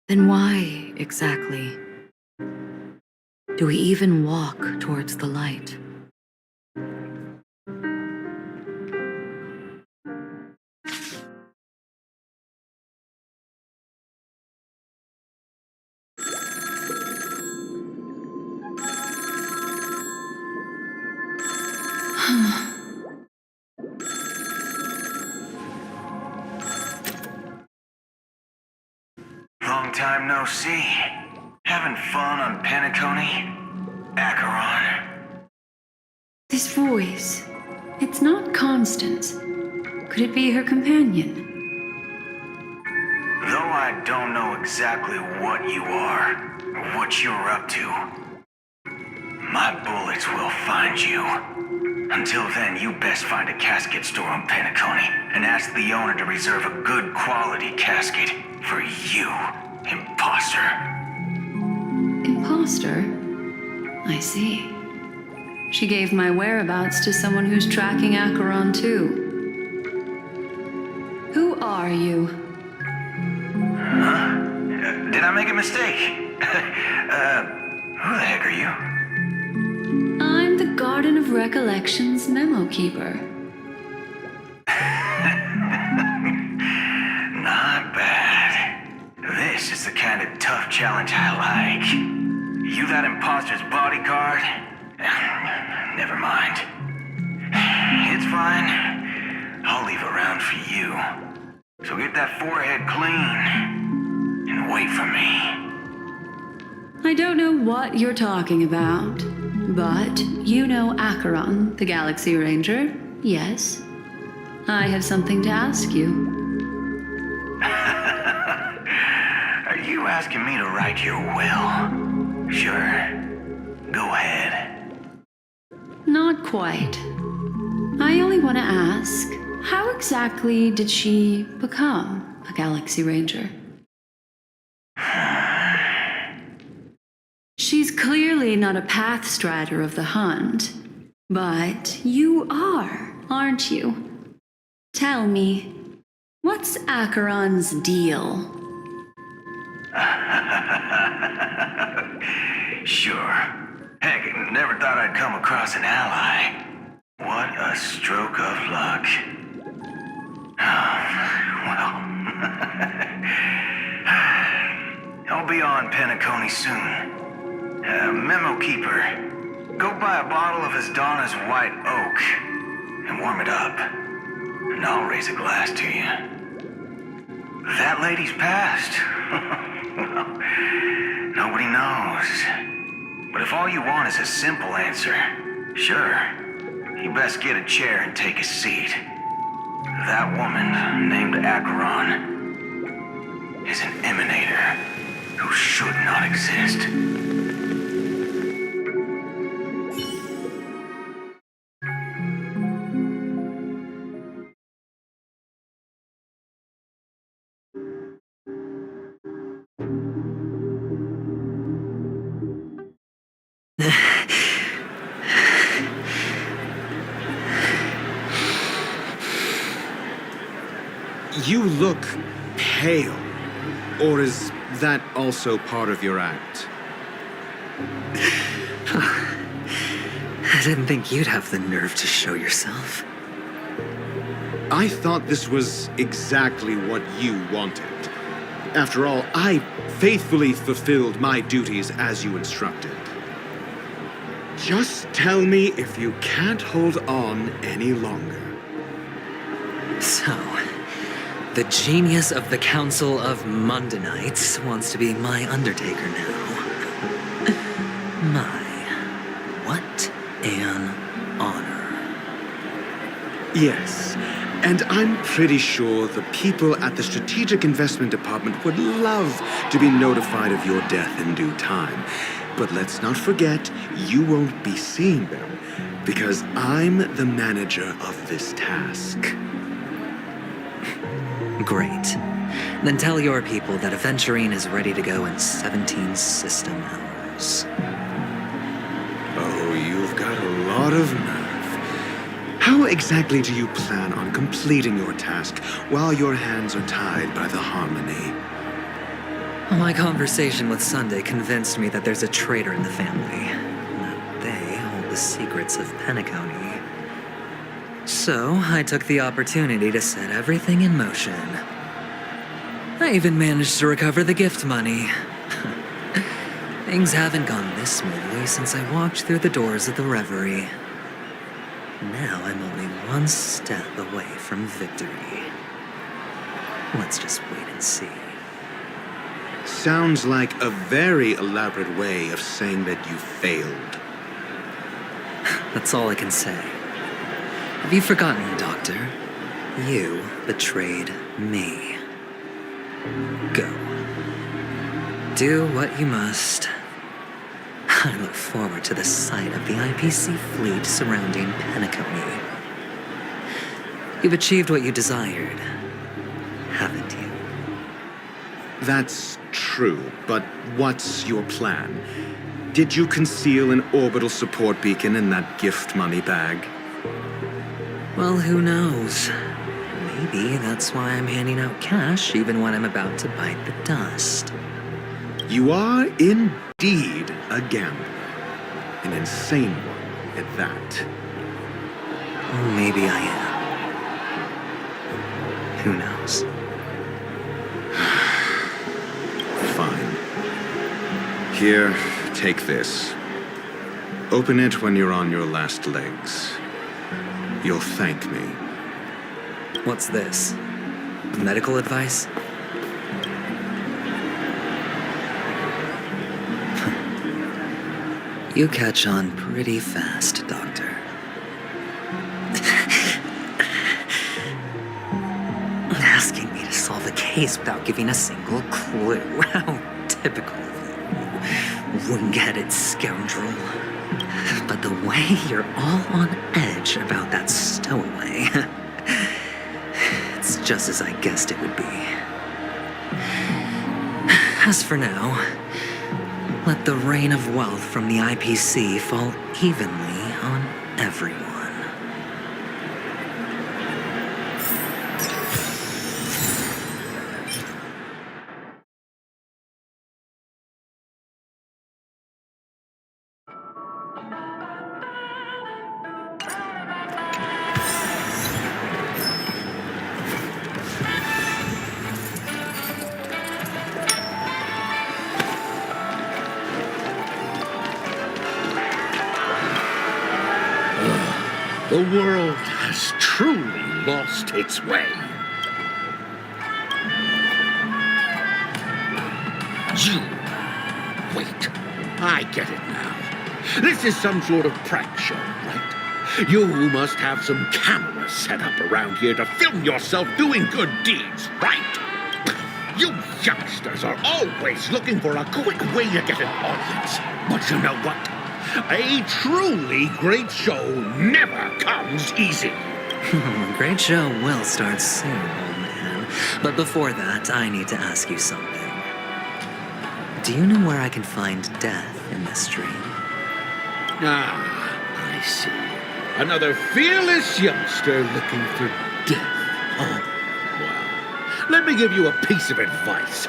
Then why, exactly, do we even walk towards the light? Long time no see. Having fun on Penacony? Acheron? This voice, it's not Constance. Could it be her companion? Though I don't know exactly what you are, or what you're up to, my bullets will find you. Until then, you best find a casket store on Penacony and ask the owner to reserve a good quality casket for you, imposter. Imposter? I see. She gave my whereabouts to someone who's tracking Acheron too. Who are you? Huh? Did I make a mistake? Who the heck are you? I'm the Garden of Recollection's memo keeper. Not bad. This is the kind of tough challenge I like. You that imposter's bodyguard? Never mind. It's fine. I'll leave a round for you. So get that forehead clean and wait for me. I don't know what you're talking about, but you know Acheron, the Galaxy Ranger, yes? I have something to ask you. Are you asking me to write your will? Sure. Go ahead. Not quite. I only want to ask, how exactly did she become a Galaxy Ranger? She's clearly not a path strider of the hunt, but you are, aren't you? Tell me, what's Acheron's deal? Sure. Heck, never thought I'd come across an ally. What a stroke of luck. Well, I'll be on Penacony soon. Memo keeper, go buy a bottle of Donna's White Oak and warm it up, and I'll raise a glass to you. That lady's passed. Well, nobody knows. But if all you want is a simple answer, sure, you best get a chair and take a seat. That woman, named Acheron, is an emanator who should not exist. You look pale. Or is that also part of your act? I didn't think you'd have the nerve to show yourself. I thought this was exactly what you wanted. After all, I faithfully fulfilled my duties as you instructed. Just tell me if you can't hold on any longer. So, the genius of the Council of Mundanites wants to be my Undertaker now. What an honor. Yes, and I'm pretty sure the people at the Strategic Investment Department would love to be notified of your death in due time. But let's not forget, you won't be seeing them, because I'm the manager of this task. Great. Then tell your people that Aventurine is ready to go in 17 system hours. Oh, you've got a lot of nerve. How exactly do you plan on completing your task while your hands are tied by the Harmony? My conversation with Sunday convinced me that there's a traitor in the family, that they hold the secrets of Penacony. So, I took the opportunity to set everything in motion. I even managed to recover the gift money. Things haven't gone this smoothly since I walked through the doors of the Reverie. Now I'm only one step away from victory. Let's just wait and see. Sounds like a very elaborate way of saying that you failed. That's all I can say. Have you forgotten, Doctor? You betrayed me. Go. Do what you must. I look forward to the sight of the IPC fleet surrounding Penacony. You've achieved what you desired, haven't you? That's true, but what's your plan? Did you conceal an orbital support beacon in that gift money bag? Well, who knows? Maybe that's why I'm handing out cash even when I'm about to bite the dust. You are indeed a gambler. An insane one at that. Or maybe I am. Who knows? Fine. Here, take this. Open it when you're on your last legs. You'll thank me. What's this? Medical advice? You catch on pretty fast, Doctor. Asking me to solve a case without giving a single clue. How typical of you, wing-headed scoundrel. But the way you're all on edge about that stowaway, it's just as I guessed it would be. As for now, let the rain of wealth from the IPC fall evenly on everyone. The world has truly lost its way. You. Wait, I get it now. This is some sort of prank show, right? You must have some cameras set up around here to film yourself doing good deeds, right? You youngsters are always looking for a quick way to get an audience. But you know what? A truly great show never comes easy. A great show will start soon, old man. But before that, I need to ask you something. Do you know where I can find death in this dream? Ah, I see. Another fearless youngster looking for death. Oh, well, let me give you a piece of advice.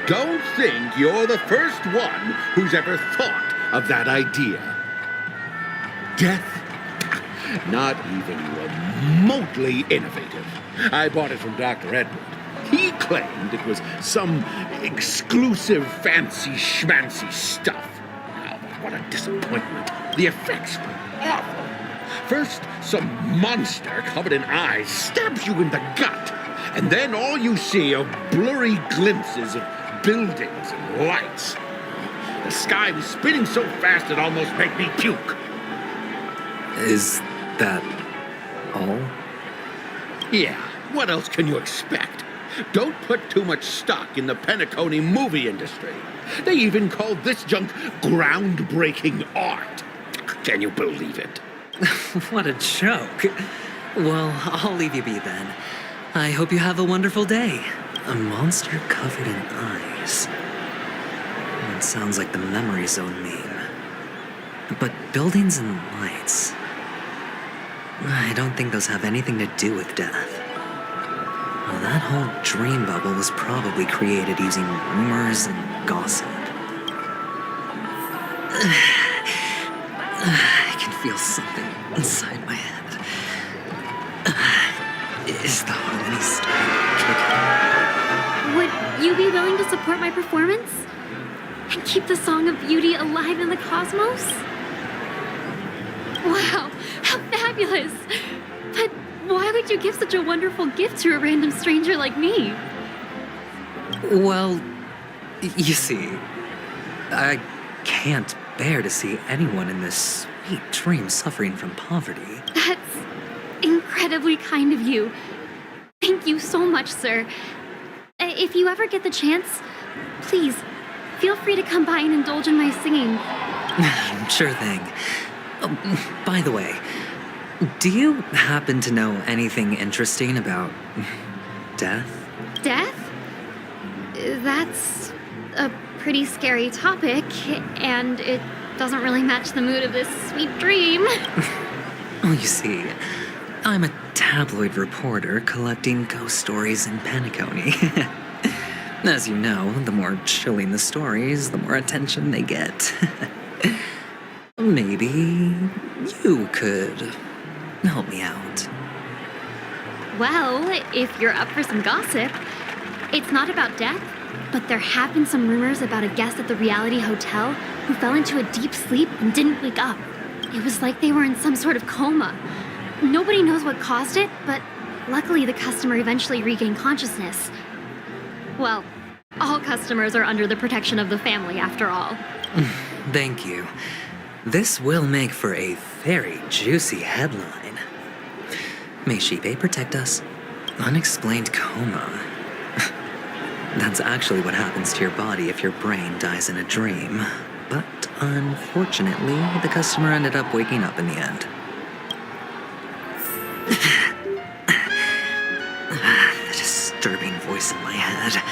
Don't think you're the first one who's ever thought of that idea. Death? Not even remotely innovative. I bought it from Dr. Edward. He claimed it was some exclusive fancy schmancy stuff. Oh, what a disappointment. The effects were awful. First, some monster covered in eyes stabs you in the gut, and then all you see are blurry glimpses of buildings and lights. The sky was spinning so fast it almost made me puke. Is that all? Yeah, what else can you expect? Don't put too much stock in the Penacony movie industry. They even called this junk groundbreaking art. Can you believe it? What a joke. Well, I'll leave you be then. I hope you have a wonderful day. A monster covered in eyes. It sounds like the Memory Zone meme. But buildings and lights... I don't think those have anything to do with death. Well, that whole dream bubble was probably created using rumors and gossip. I can feel something inside my head. Is the harmony starting to kick in? Would you be willing to support my performance? And keep the Song of Beauty alive in the cosmos? Wow, how fabulous! But why would you give such a wonderful gift to a random stranger like me? Well, you see, I can't bear to see anyone in this sweet dream suffering from poverty. That's incredibly kind of you. Thank you so much, sir. If you ever get the chance, please, feel free to come by and indulge in my singing. Sure thing. By the way, do you happen to know anything interesting about death? Death? That's a pretty scary topic, and it doesn't really match the mood of this sweet dream. Oh, you see, I'm a tabloid reporter collecting ghost stories in Penacony. As you know, the more chilling the stories, the more attention they get. Maybe you could help me out. Well, if you're up for some gossip, it's not about death, but there have been some rumors about a guest at the reality hotel who fell into a deep sleep and didn't wake up. It was like they were in some sort of coma. Nobody knows what caused it, but luckily the customer eventually regained consciousness. Well, all customers are under the protection of the family, after all. Thank you. This will make for a very juicy headline. May Shibe protect us. Unexplained coma. That's actually what happens to your body if your brain dies in a dream. But unfortunately, the customer ended up waking up in the end. The disturbing voice in my head.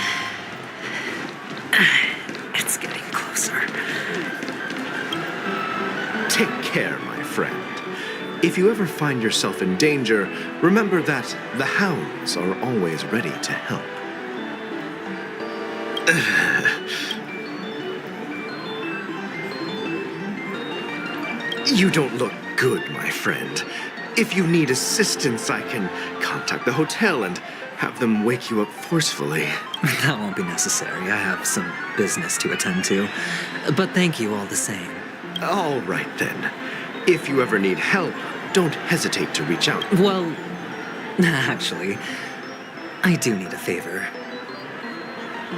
It's getting closer. Take care, my friend. If you ever find yourself in danger, remember that the hounds are always ready to help. You don't look good, my friend. If you need assistance, I can contact the hotel and have them wake you up forcefully. That won't be necessary. I have some business to attend to. But thank you all the same. All right, then. If you ever need help, don't hesitate to reach out. Well, actually, I do need a favor.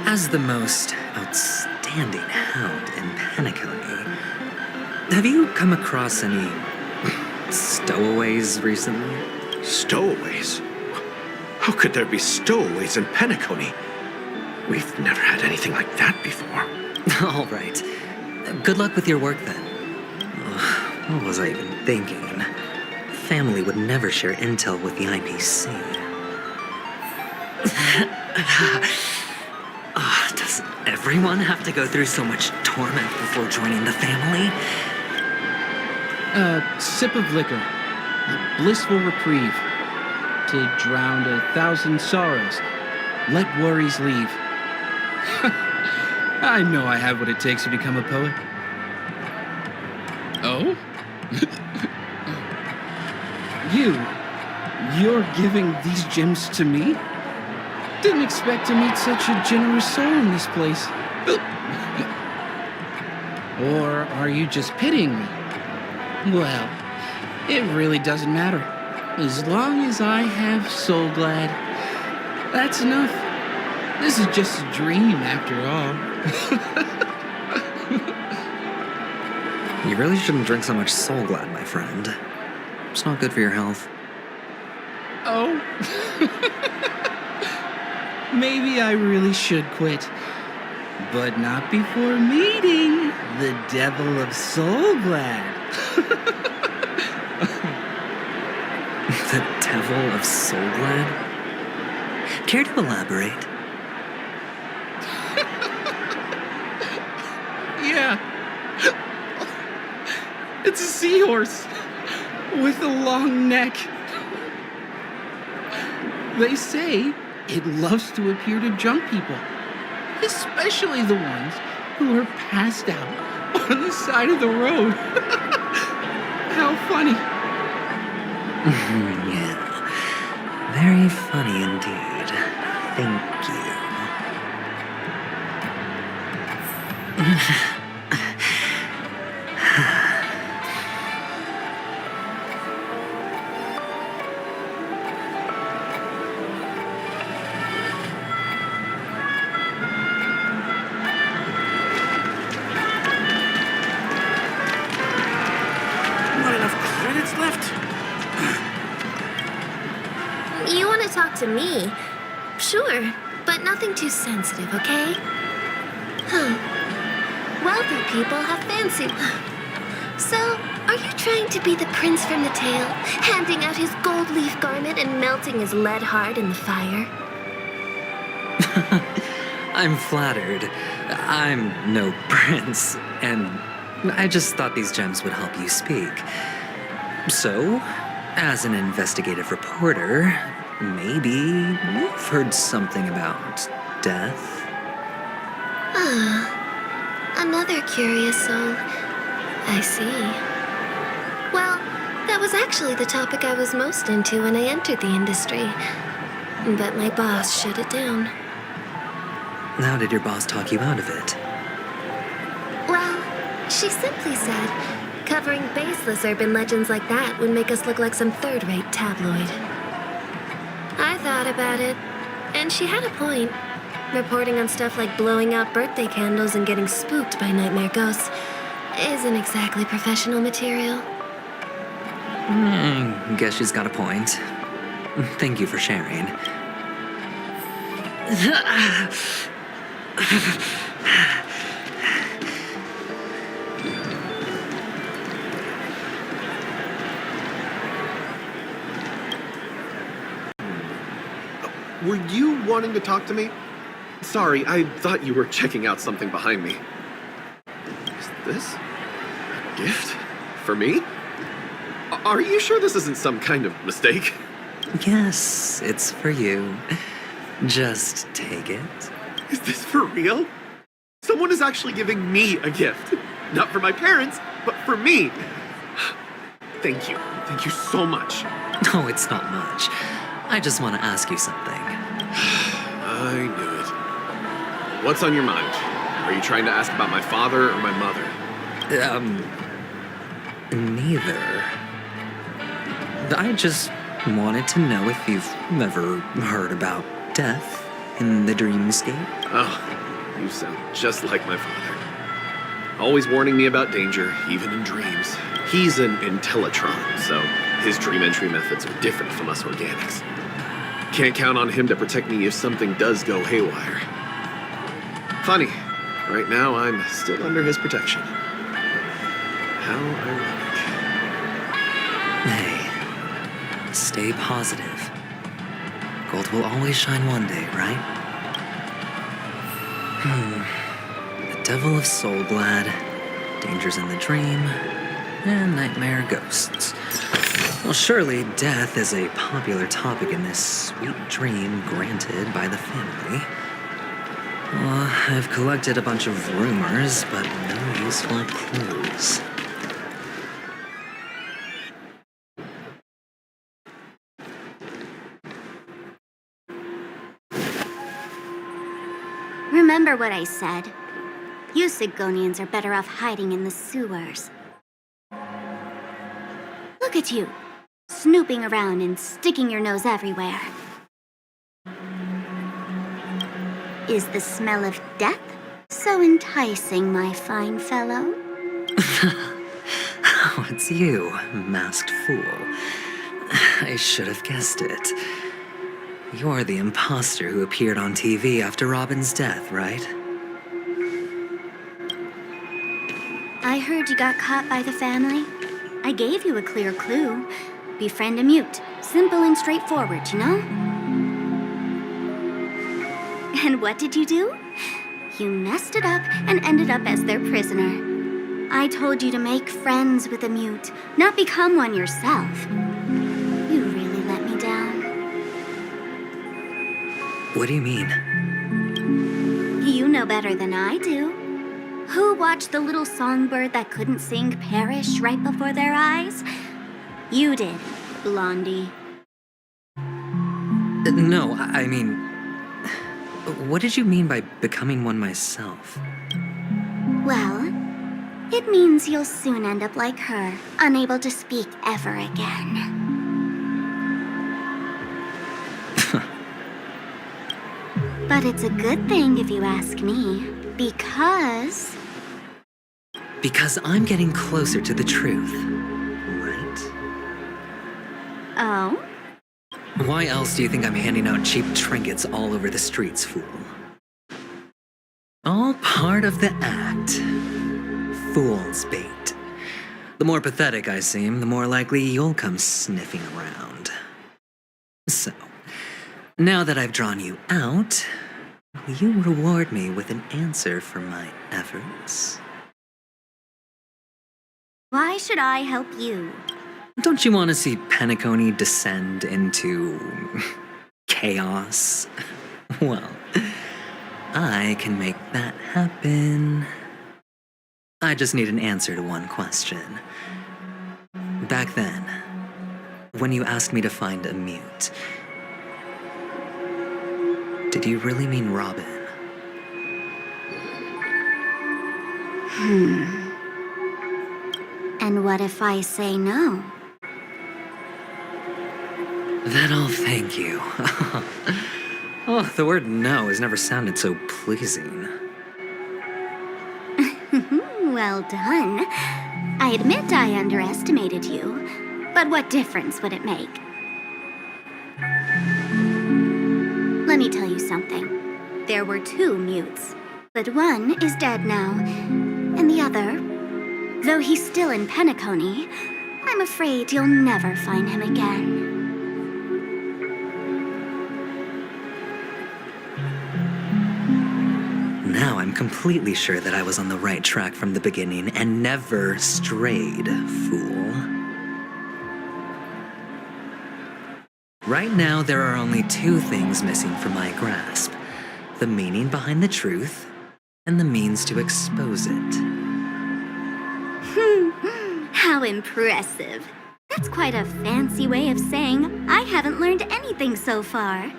As the most outstanding hound in Penacony, have you come across any stowaways recently? Stowaways? How could there be stowaways in Penacony? We've never had anything like that before. All right. Good luck with your work, then. What was I even thinking? Family would never share intel with the IPC. Does everyone have to go through so much torment before joining the family? A sip of liquor, a blissful reprieve, to drown 1,000 sorrows, let worries leave. I know I have what it takes to become a poet. Oh? You're giving these gems to me? Didn't expect to meet such a generous soul in this place. Or are you just pitying me? Well, it really doesn't matter. As long as I have Soul Glad, that's enough. This is just a dream after all. You really shouldn't drink so much Soul Glad, my friend. It's not good for your health. Oh? Maybe I really should quit. But not before meeting the Devil of Soul Glad. The Devil of Soul Glad? Care to elaborate? Yeah. It's a seahorse with a long neck. They say it loves to appear to drunk people, especially the ones who are passed out on the side of the road. How funny. Yeah. Very funny indeed. Thank you. Not enough credits left? You want to talk to me? Sure, but nothing too sensitive, okay? Wealthy people have fancy. So, are you trying to be the prince from the tale, handing out his gold leaf garment and melting his lead heart in the fire? I'm flattered. I'm no prince, and I just thought these gems would help you speak. So, as an investigative reporter, maybe you've heard something about death? Another curious soul. I see. Well, that was actually the topic I was most into when I entered the industry. But my boss shut it down. How did your boss talk you out of it? Well, she simply said, covering baseless urban legends like that would make us look like some third-rate tabloid. I thought about it, and she had a point. Reporting on stuff like blowing out birthday candles and getting spooked by nightmare ghosts isn't exactly professional material. Guess she's got a point. Thank you for sharing. Were you wanting to talk to me? Sorry, I thought you were checking out something behind me. Is this a gift? For me? Are you sure this isn't some kind of mistake? Yes, it's for you. Just take it. Is this for real? Someone is actually giving me a gift. Not for my parents, but for me. Thank you. Thank you so much. No, it's not much. I just want to ask you something. I knew it. What's on your mind? Are you trying to ask about my father or my mother? Neither. I just wanted to know if you've ever heard about death in the dreamscape. Oh, you sound just like my father. Always warning me about danger, even in dreams. He's an Intellitron, so his dream entry methods are different from us organics. Can't count on him to protect me if something does go haywire. Funny, right now I'm still under his protection. How ironic. Hey, stay positive. Gold will always shine one day, right? The Devil of Soul Glad, dangers in the dream, and nightmare ghosts. Well, surely death is a popular topic in this sweet dream granted by the family. Well, I've collected a bunch of rumors, but no useful clues. Remember what I said. You Sigonians are better off hiding in the sewers. Look at you, snooping around and sticking your nose everywhere. Is the smell of death so enticing, my fine fellow? Oh, it's you, masked fool. I should have guessed it. You're the imposter who appeared on TV after Robin's death, right? I heard you got caught by the family. I gave you a clear clue. Befriend a mute. Simple and straightforward, you know? And what did you do? You messed it up and ended up as their prisoner. I told you to make friends with a mute, not become one yourself. You really let me down. What do you mean? You know better than I do. Who watched the little songbird that couldn't sing perish right before their eyes? You did, Blondie. No, I mean... What did you mean by becoming one myself? Well, it means you'll soon end up like her, unable to speak ever again. But it's a good thing if you ask me, because... Because I'm getting closer to the truth, right? Oh? Why else do you think I'm handing out cheap trinkets all over the streets, fool? All part of the act. Fool's bait. The more pathetic I seem, the more likely you'll come sniffing around. So, now that I've drawn you out, will you reward me with an answer for my efforts? Why should I help you? Don't you want to see Penacony descend into... chaos? Well, I can make that happen. I just need an answer to one question. Back then, when you asked me to find a mute, did you really mean Robin? And what if I say no? Then I'll thank you. Oh, the word no has never sounded so pleasing. Well done. I admit I underestimated you, but what difference would it make? Let me tell you something. There were two mutes, but one is dead now, and the other, though he's still in Penacony, I'm afraid you'll never find him again. Now I'm completely sure that I was on the right track from the beginning and never strayed, fool. Right now, there are only two things missing from my grasp: the meaning behind the truth and the means to expose it. How impressive. That's quite a fancy way of saying I haven't learned anything so far.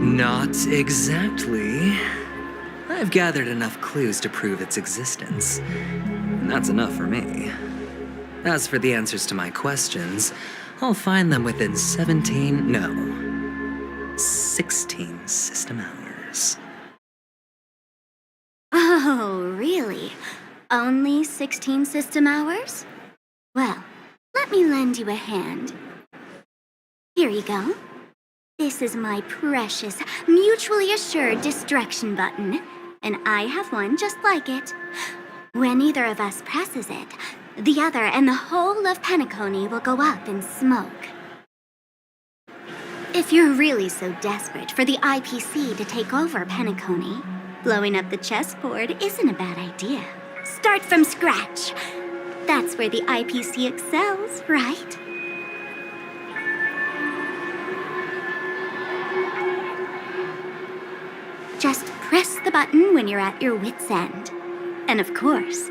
Not exactly. I've gathered enough clues to prove its existence. And that's enough for me. As for the answers to my questions, I'll find them within 16 system hours. Oh, really? Only 16 system hours? Well, let me lend you a hand. Here you go. This is my precious, mutually assured destruction button, and I have one just like it. When either of us presses it, the other and the whole of Penacony will go up in smoke. If you're really so desperate for the IPC to take over Penacony, blowing up the chessboard isn't a bad idea. Start from scratch. That's where the IPC excels, right? Just press the button when you're at your wit's end. And of course,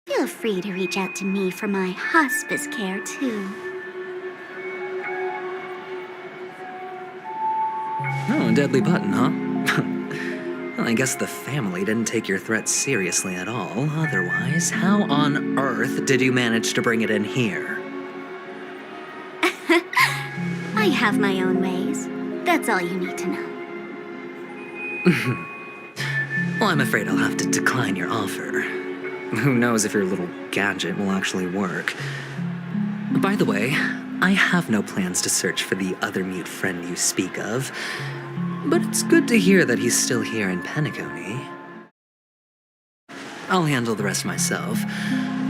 feel free to reach out to me for my hospice care, too. Oh, a deadly button, huh? Well, I guess the family didn't take your threat seriously at all. Otherwise, how on earth did you manage to bring it in here? I have my own ways. That's all you need to know. Well, I'm afraid I'll have to decline your offer. Who knows if your little gadget will actually work. By the way, I have no plans to search for the other mute friend you speak of, but it's good to hear that he's still here in Penacony. I'll handle the rest myself.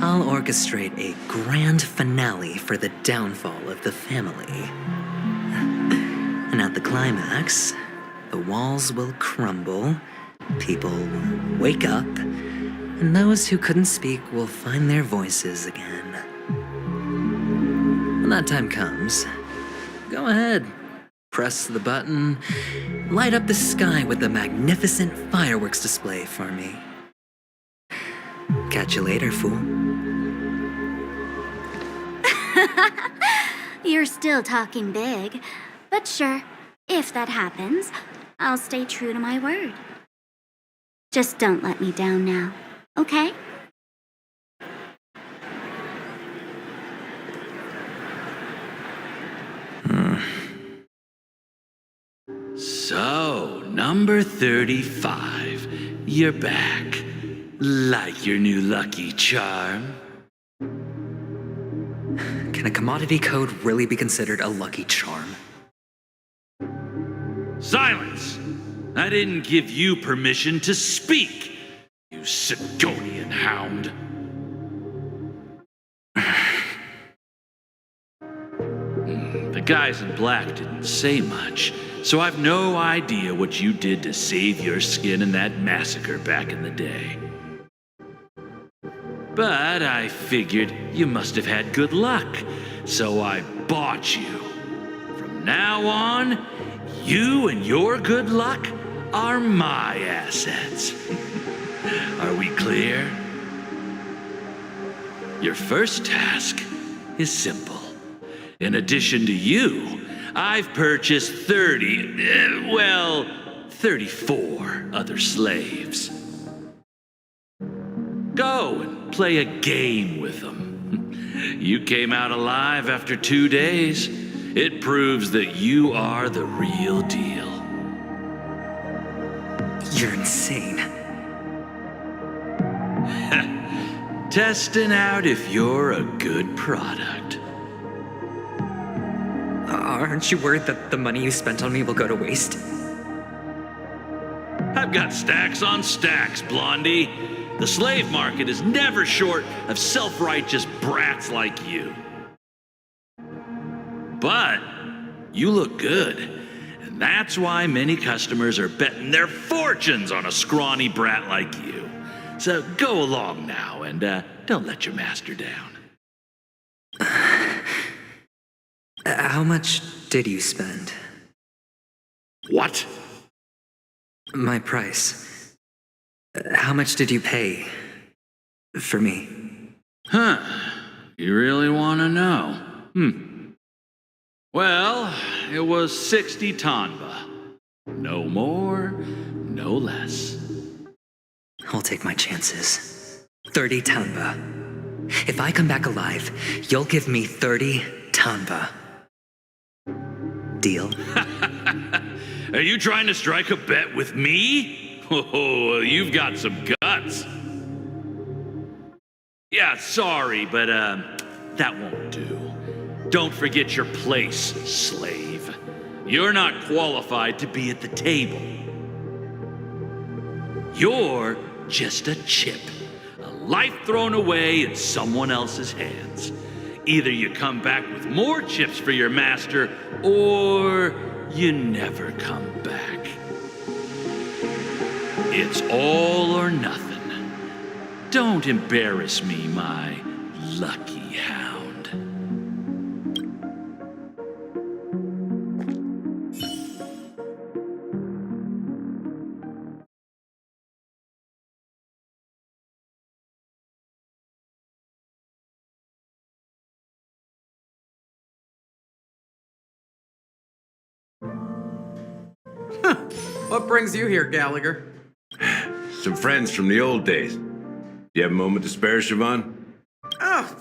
I'll orchestrate a grand finale for the downfall of the family. And at the climax, the walls will crumble, people will wake up, and those who couldn't speak will find their voices again. When that time comes, go ahead. Press the button, light up the sky with a magnificent fireworks display for me. Catch you later, fool. You're still talking big, but sure, if that happens, I'll stay true to my word. Just don't let me down now, okay? So, number 35. You're back. Like your new lucky charm? Can a commodity code really be considered a lucky charm? Silence! I didn't give you permission to speak, you Sidonian hound. The guys in black didn't say much, so I've no idea what you did to save your skin in that massacre back in the day. But I figured you must have had good luck, so I bought you. From now on, you and your good luck are my assets. Are we clear? Your first task is simple. In addition to you, I've purchased 34 other slaves. Go and play a game with them. You came out alive after 2 days. It proves that you are the real deal. You're insane. Testing out if you're a good product. Aren't you worried that the money you spent on me will go to waste? I've got stacks on stacks, Blondie. The slave market is never short of self-righteous brats like you. But you look good, and that's why many customers are betting their fortunes on a scrawny brat like you. So go along now, and don't let your master down. How much did you spend? What? My price. How much did you pay for me? Huh. You really want to know? Well, it was 60 tanba. No more, no less. I'll take my chances. 30 tanba. If I come back alive, you'll give me 30 tanba. Deal? Are you trying to strike a bet with me? Oh, you've got some guts. Yeah, sorry, but that won't do. Don't forget your place, slave. You're not qualified to be at the table. You're just a chip, a life thrown away in someone else's hands. Either you come back with more chips for your master, or you never come back. It's all or nothing. Don't embarrass me, my lucky hound. What brings you here, Gallagher? Some friends from the old days. You have a moment to spare, Siobhan? Oh,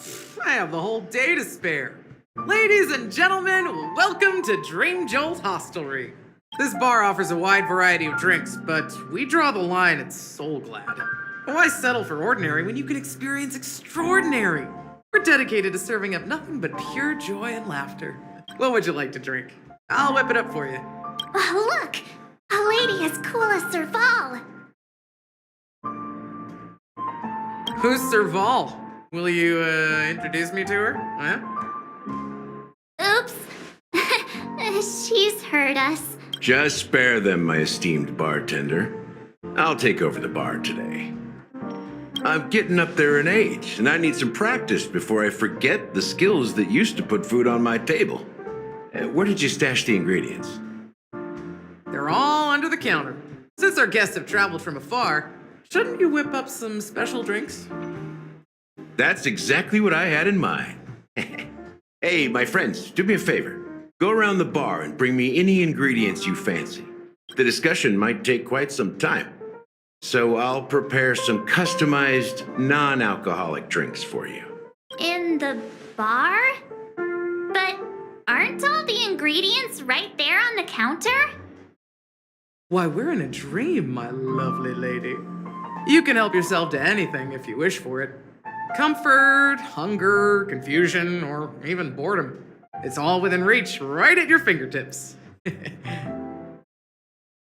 I have the whole day to spare. Ladies and gentlemen, welcome to Dream Jolt Hostelry. This bar offers a wide variety of drinks, but we draw the line at Soul Glad. Why settle for ordinary when you can experience extraordinary? We're dedicated to serving up nothing but pure joy and laughter. What would you like to drink? I'll whip it up for you. Oh, look! A lady as cool as Serval. Who's Serval? Will you, introduce me to her? Huh? Oops. She's heard us. Just spare them, my esteemed bartender. I'll take over the bar today. I'm getting up there in age, and I need some practice before I forget the skills that used to put food on my table. Where did you stash the ingredients? They're all under the counter. Since our guests have traveled from afar, shouldn't you whip up some special drinks? That's exactly what I had in mind. Hey, my friends, do me a favor. Go around the bar and bring me any ingredients you fancy. The discussion might take quite some time, so I'll prepare some customized, non-alcoholic drinks for you. In the bar? But aren't all the ingredients right there on the counter? Why, we're in a dream, my lovely lady. You can help yourself to anything if you wish for it. Comfort, hunger, confusion, or even boredom. It's all within reach, right at your fingertips.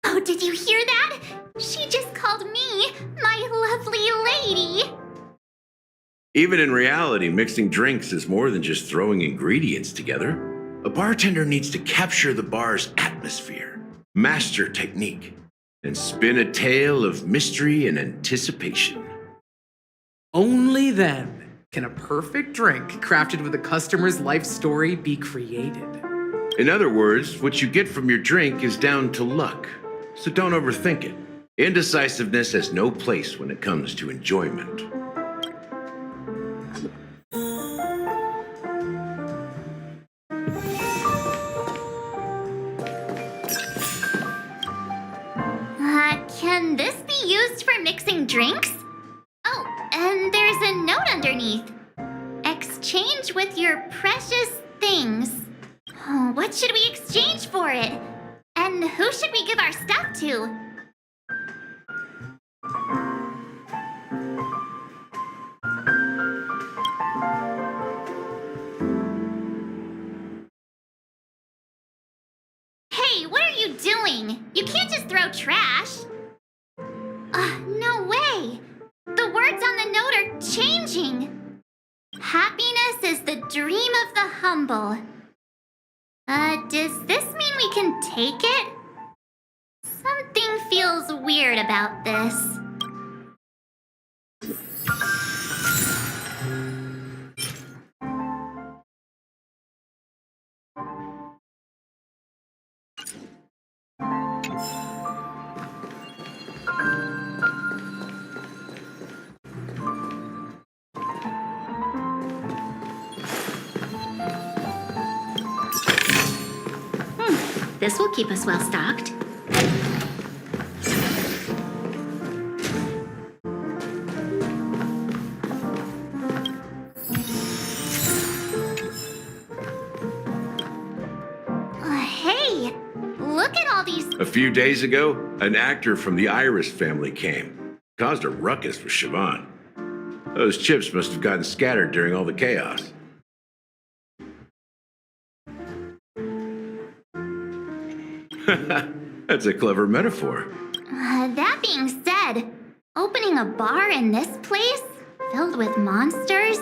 Oh, did you hear that? She just called me my lovely lady. Even in reality, mixing drinks is more than just throwing ingredients together. A bartender needs to capture the bar's atmosphere, master technique, and spin a tale of mystery and anticipation. Only then can a perfect drink crafted with a customer's life story be created. In other words, what you get from your drink is down to luck, so don't overthink it. Indecisiveness has no place when it comes to enjoyment. Can this be used for mixing drinks? Oh, and there's a note underneath. Exchange with your precious things. Oh, what should we exchange for it? And who should we give our stuff to? Hey, what are you doing? You can't just throw trash. No way. The words on the note are changing. Happiness is the dream of the humble. Does this mean we can take it? Something feels weird about this. This will keep us well stocked. Hey, look at all these. A few days ago, an actor from the Iris family came. Caused a ruckus with Siobhan. Those chips must have gotten scattered during all the chaos. That's a clever metaphor. That being said, opening a bar in this place, filled with monsters,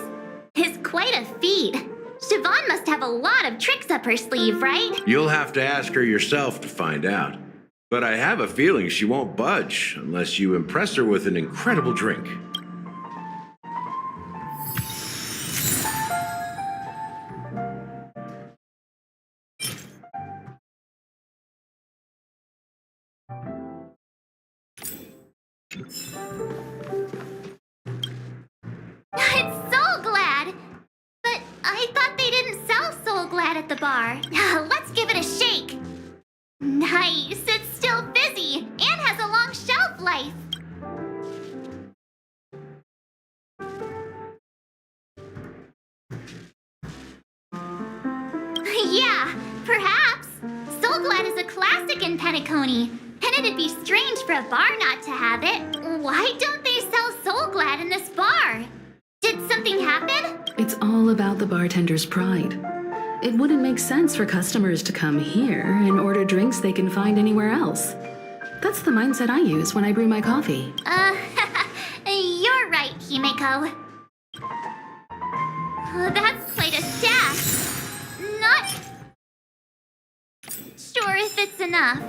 is quite a feat. Siobhan must have a lot of tricks up her sleeve, right? You'll have to ask her yourself to find out. But I have a feeling she won't budge unless you impress her with an incredible drink. It's Soul Glad! But I thought they didn't sell Soul Glad at the bar. Let's give it a shake. Nice, it's still fizzy and has a long shelf life. Yeah, perhaps. Soul Glad is a classic in Penacony, and it'd be strange for a bar not to have it. Why don't they sell Soul Glad in this bar? Did something happen? It's all about the bartender's pride. It wouldn't make sense for customers to come here and order drinks they can find anywhere else. That's the mindset I use when I brew my coffee. You're right, Himeko. That's quite a stash. Not sure if it's enough.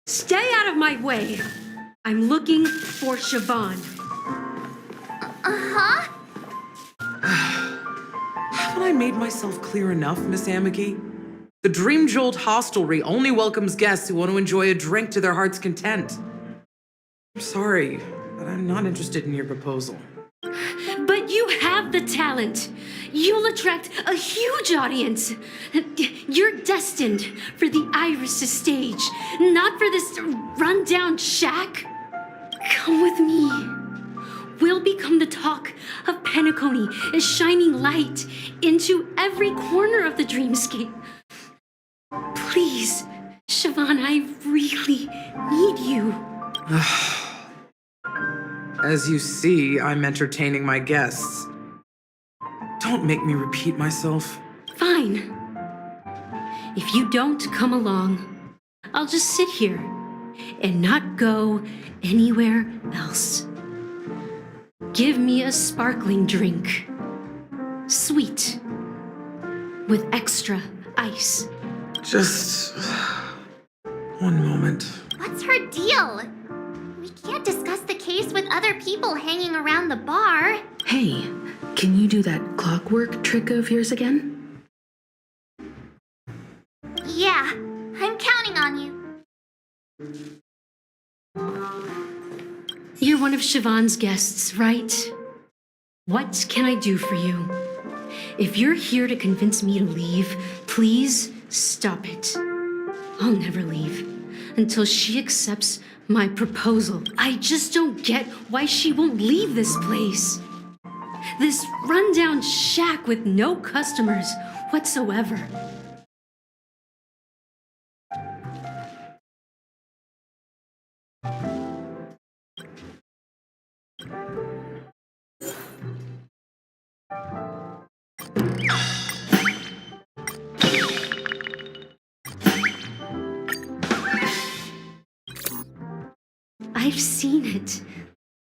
Stay out of my way. I'm looking for Siobhan. Uh-huh. Haven't I made myself clear enough, Miss Amiki? The Dream Jolt hostelry only welcomes guests who want to enjoy a drink to their heart's content. I'm sorry, but I'm not interested in your proposal. But you have the talent. You'll attract a huge audience. You're destined for the Iris' stage, not for this rundown shack. Come with me. We'll become the talk of Penacony, a shining light into every corner of the dreamscape. Please, Siobhan, I really need you. As you see, I'm entertaining my guests. Don't make me repeat myself. Fine. If you don't come along, I'll just sit here and not go anywhere else. Give me a sparkling drink. Sweet. With extra ice. Just one moment. What's her deal? We can't discuss the case with other people hanging around the bar. Hey, can you do that clockwork trick of yours again? Yeah, I'm counting on you. You're one of Siobhan's guests, right? What can I do for you? If you're here to convince me to leave, please stop it. I'll never leave until she accepts my proposal. I just don't get why she won't leave this place. This rundown shack with no customers whatsoever. I've seen it.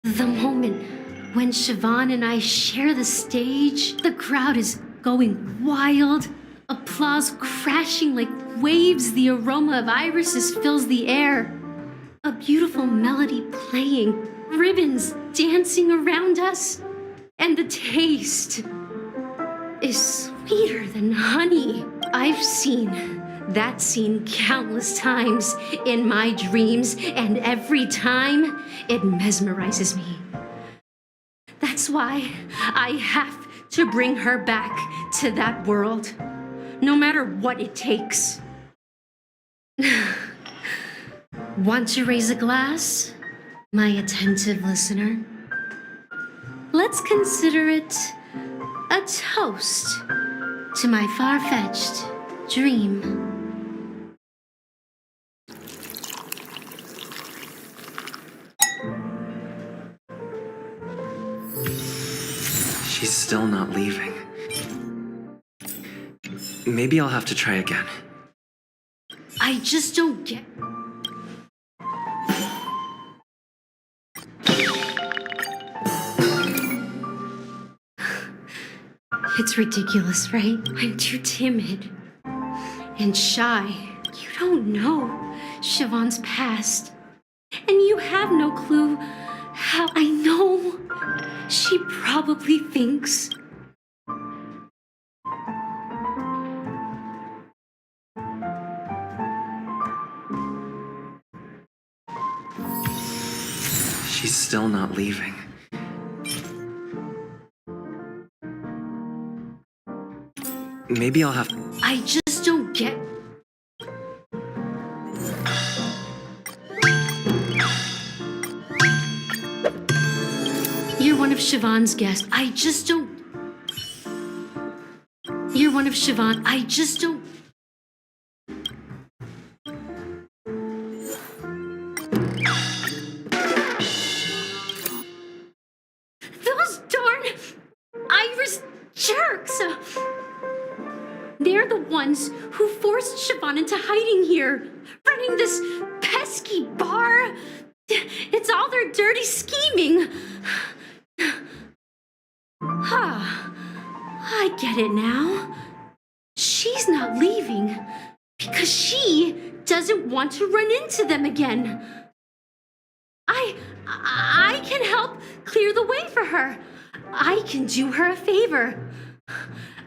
The moment when Siobhan and I share the stage, the crowd is going wild, applause crashing like waves, the aroma of irises fills the air. A beautiful melody playing, ribbons dancing around us, and the taste is sweeter than honey. I've seen that scene countless times in my dreams, and every time it mesmerizes me. That's why I have to bring her back to that world, no matter what it takes. Want to raise a glass, my attentive listener? Let's consider it a toast to my far-fetched dream. She's still not leaving. Maybe I'll have to try again. I just don't get... It's ridiculous, right? I'm too timid and shy. You don't know Siobhan's past. And you have no clue how I know she probably thinks. still not leaving. Maybe I'll have... I just don't get... You're one of Siobhan's guests. I just don't... You're one of Siobhan. I just don't... Those darn Irish jerks! They're the ones who forced Siobhan into hiding here, running this pesky bar. It's all their dirty scheming. I get it now. She's not leaving because she doesn't want to run into them again. I can help clear the way for her. I can do her a favor.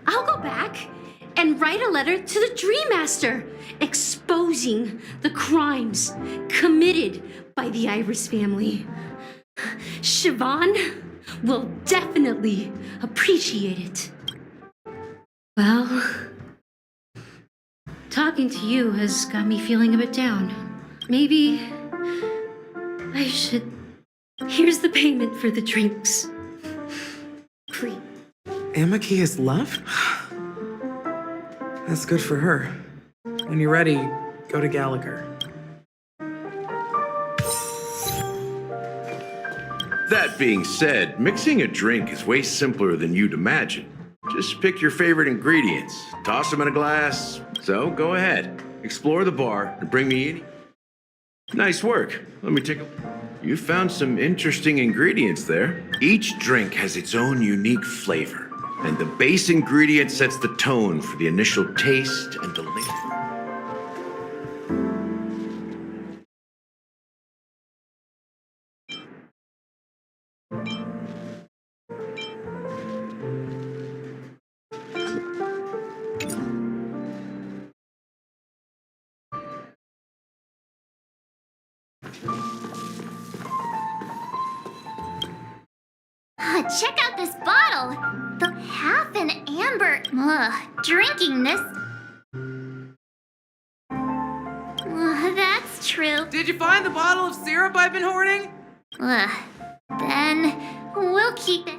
I'll go back and write a letter to the Dream Master exposing the crimes committed by the Iris family. Siobhan will definitely appreciate it. Well, talking to you has got me feeling a bit down. Maybe I should... Here's the payment for the drinks. Please. Amaki has left? That's good for her. When you're ready, go to Gallagher. That being said, mixing a drink is way simpler than you'd imagine. Just pick your favorite ingredients, toss them in a glass. So go ahead, explore the bar, and bring me any. Nice work. Let me take a... You found some interesting ingredients there. Each drink has its own unique flavor, and the base ingredient sets the tone for the initial taste and the link. Check out this bottle! The half an amber. Drinking this. That's true. Did you find the bottle of syrup I've been hoarding? Then we'll keep it.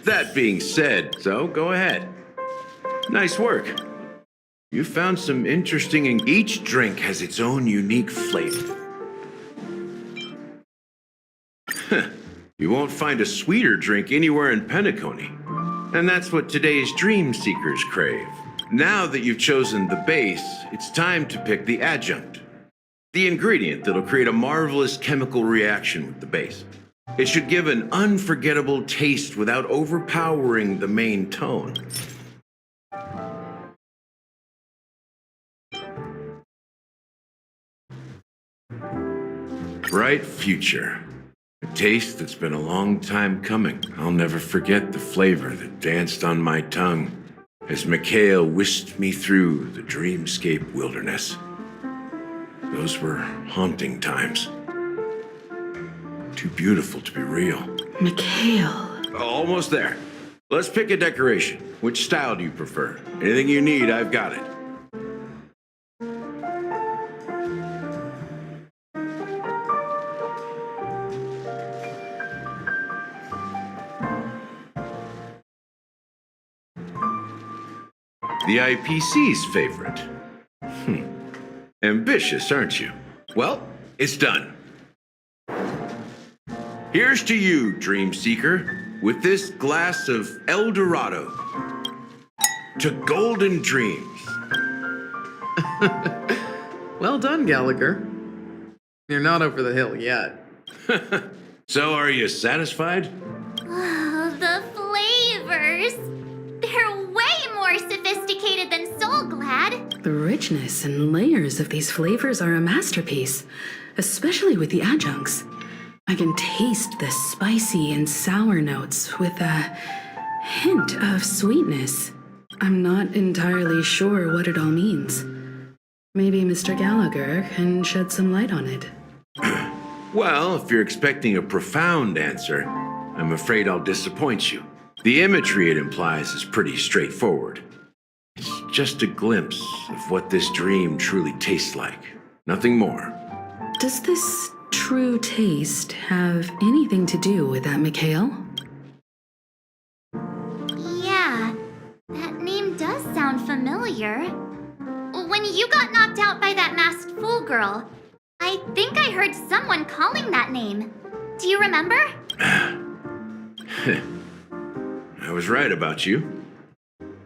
That being said, so go ahead. Nice work. You found some interesting each drink has its own unique flavor. You won't find a sweeter drink anywhere in Penacony. And that's what today's dream seekers crave. Now that you've chosen the base, it's time to pick the adjunct. The ingredient that'll create a marvelous chemical reaction with the base. It should give an unforgettable taste without overpowering the main tone. Bright future. A taste that's been a long time coming. I'll never forget the flavor that danced on my tongue as Mikhail whisked me through the dreamscape wilderness. Those were haunting times. Too beautiful to be real. Mikhail. Almost there. Let's pick a decoration. Which style do you prefer? Anything you need, I've got it. The IPC's favorite. Ambitious, aren't you? Well, it's done. Here's to you, Dream Seeker, with this glass of El Dorado. To golden dreams. Well done, Gallagher. You're not over the hill yet. So are you satisfied? Oh, the flavors! They're way more sophisticated than Soul Glad. The richness and layers of these flavors are a masterpiece, especially with the adjuncts. I can taste the spicy and sour notes with a hint of sweetness. I'm not entirely sure what it all means. Maybe Mr. Gallagher can shed some light on it. Well, if you're expecting a profound answer, I'm afraid I'll disappoint you. The imagery it implies is pretty straightforward. It's just a glimpse of what this dream truly tastes like. Nothing more. Does this true taste have anything to do with that Mikhail? Yeah, that name does sound familiar. When you got knocked out by that masked fool girl, I think I heard someone calling that name. Do you remember? I was right about you.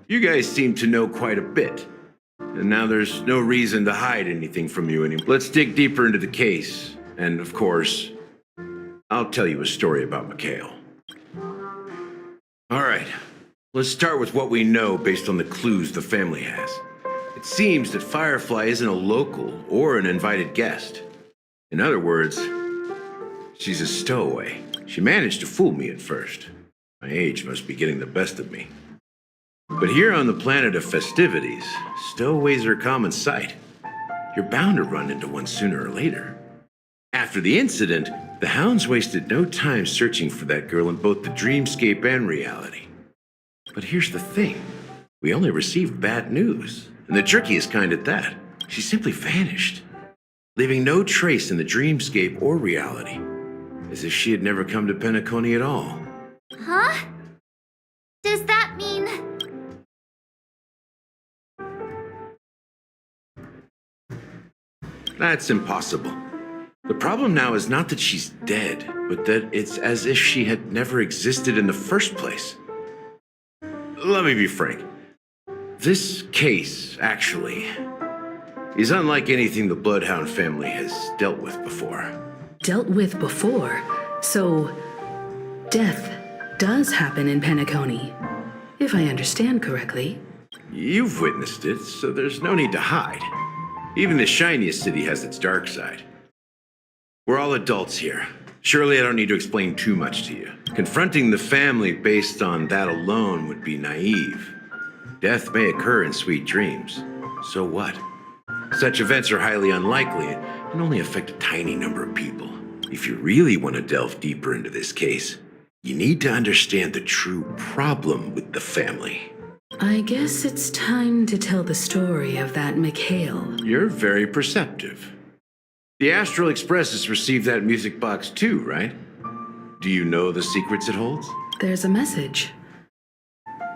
You guys seem to know quite a bit. And now there's no reason to hide anything from you anymore. Let's dig deeper into the case. And of course, I'll tell you a story about Mikhail. All right, let's start with what we know based on the clues the family has. It seems that Firefly isn't a local or an invited guest. In other words, she's a stowaway. She managed to fool me at first. My age must be getting the best of me. But here on the planet of festivities, stowaways are a common sight. You're bound to run into one sooner or later. After the incident, the hounds wasted no time searching for that girl in both the dreamscape and reality. But here's the thing. We only received bad news. And the trickiest kind at that. She simply vanished, leaving no trace in the dreamscape or reality, as if she had never come to Penacony at all. Huh? Does that mean... That's impossible. The problem now is not that she's dead, but that it's as if she had never existed in the first place. Let me be frank. This case, actually, is unlike anything the Bloodhound family has dealt with before. Dealt with before? So, death does happen in Penacony, if I understand correctly. You've witnessed it, so there's no need to hide. Even the shiniest city has its dark side. We're all adults here. Surely I don't need to explain too much to you. Confronting the family based on that alone would be naive. Death may occur in sweet dreams. So what? Such events are highly unlikely and only affect a tiny number of people. If you really want to delve deeper into this case, you need to understand the true problem with the family. I guess it's time to tell the story of that Mikhail. You're very perceptive. The Astral Express has received that music box too, right? Do you know the secrets it holds? There's a message.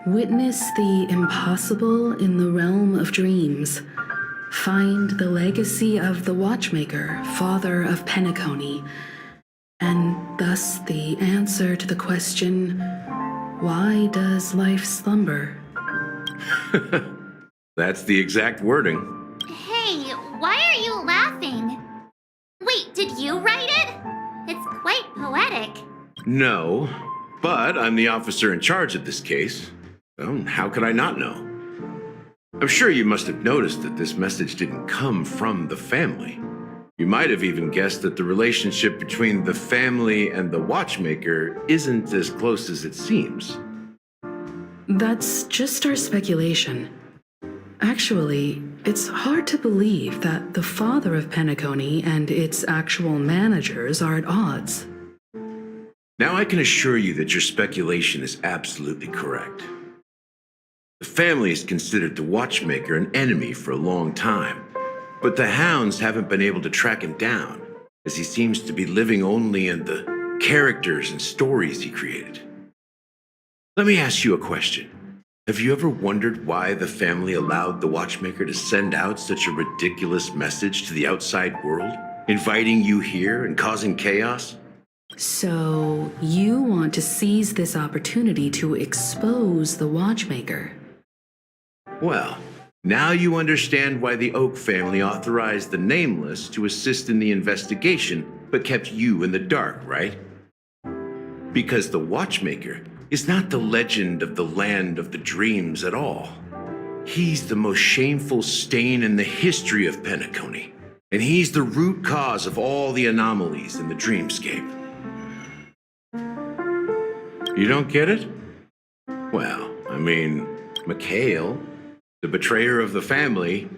Witness the impossible in the realm of dreams. Find the legacy of the Watchmaker, father of Penacony, and thus the answer to the question, why does life slumber? That's the exact wording. Hey, why are you laughing? Wait, did you write it? It's quite poetic. No, but I'm the officer in charge of this case. Well, how could I not know? I'm sure you must have noticed that this message didn't come from the family. You might have even guessed that the relationship between the family and the Watchmaker isn't as close as it seems. That's just our speculation. Actually, it's hard to believe that the father of Penacony and its actual managers are at odds. Now I can assure you that your speculation is absolutely correct. The family has considered the Watchmaker an enemy for a long time, but the hounds haven't been able to track him down, as he seems to be living only in the characters and stories he created. Let me ask you a question. Have you ever wondered why the family allowed the Watchmaker to send out such a ridiculous message to the outside world, inviting you here and causing chaos? So, you want to seize this opportunity to expose the Watchmaker? Well, now you understand why the Oak family authorized the Nameless to assist in the investigation, but kept you in the dark, right? Because the Watchmaker is not the legend of the Land of the Dreams at all. He's the most shameful stain in the history of Penacony, and he's the root cause of all the anomalies in the dreamscape. You don't get it? Well, I mean, Mikhail, the betrayer of the family,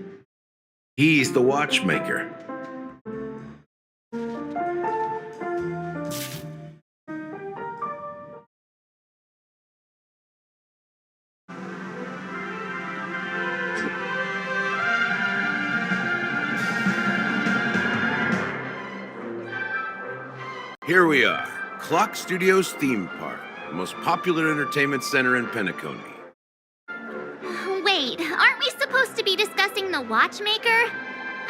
he's the Watchmaker. Here we are, Clock Studios theme park, the most popular entertainment center in Penacony. Wait, aren't we supposed to be discussing the Watchmaker?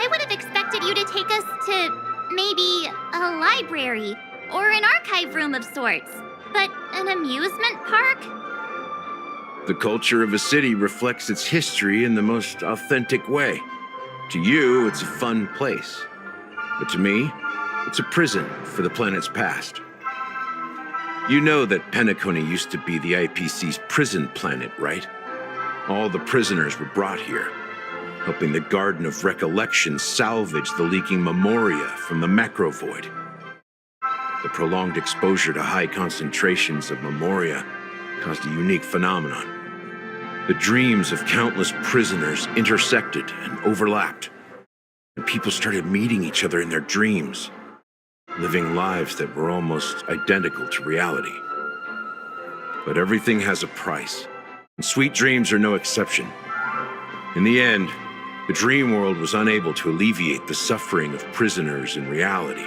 I would have expected you to take us to maybe a library or an archive room of sorts. But an amusement park? The culture of a city reflects its history in the most authentic way. To you, it's a fun place. But to me, it's a prison for the planet's past. You know that Penacony used to be the IPC's prison planet, right? All the prisoners were brought here, helping the Garden of Recollection salvage the leaking memoria from the macro void. The prolonged exposure to high concentrations of memoria caused a unique phenomenon. The dreams of countless prisoners intersected and overlapped, and people started meeting each other in their dreams, living lives that were almost identical to reality. But everything has a price, and sweet dreams are no exception. In the end, the dream world was unable to alleviate the suffering of prisoners in reality.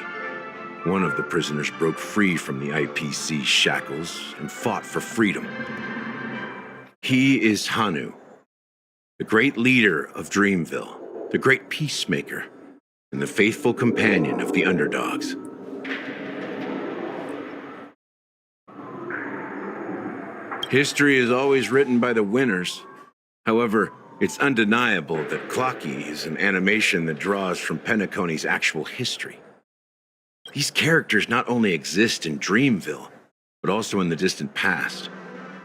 One of the prisoners broke free from the IPC shackles and fought for freedom. He is Hanu, the great leader of Dreamville, the great peacemaker, and the faithful companion of the underdogs. History is always written by the winners. However, it's undeniable that Clocky is an animation that draws from Penacony's actual history. These characters not only exist in Dreamville, but also in the distant past.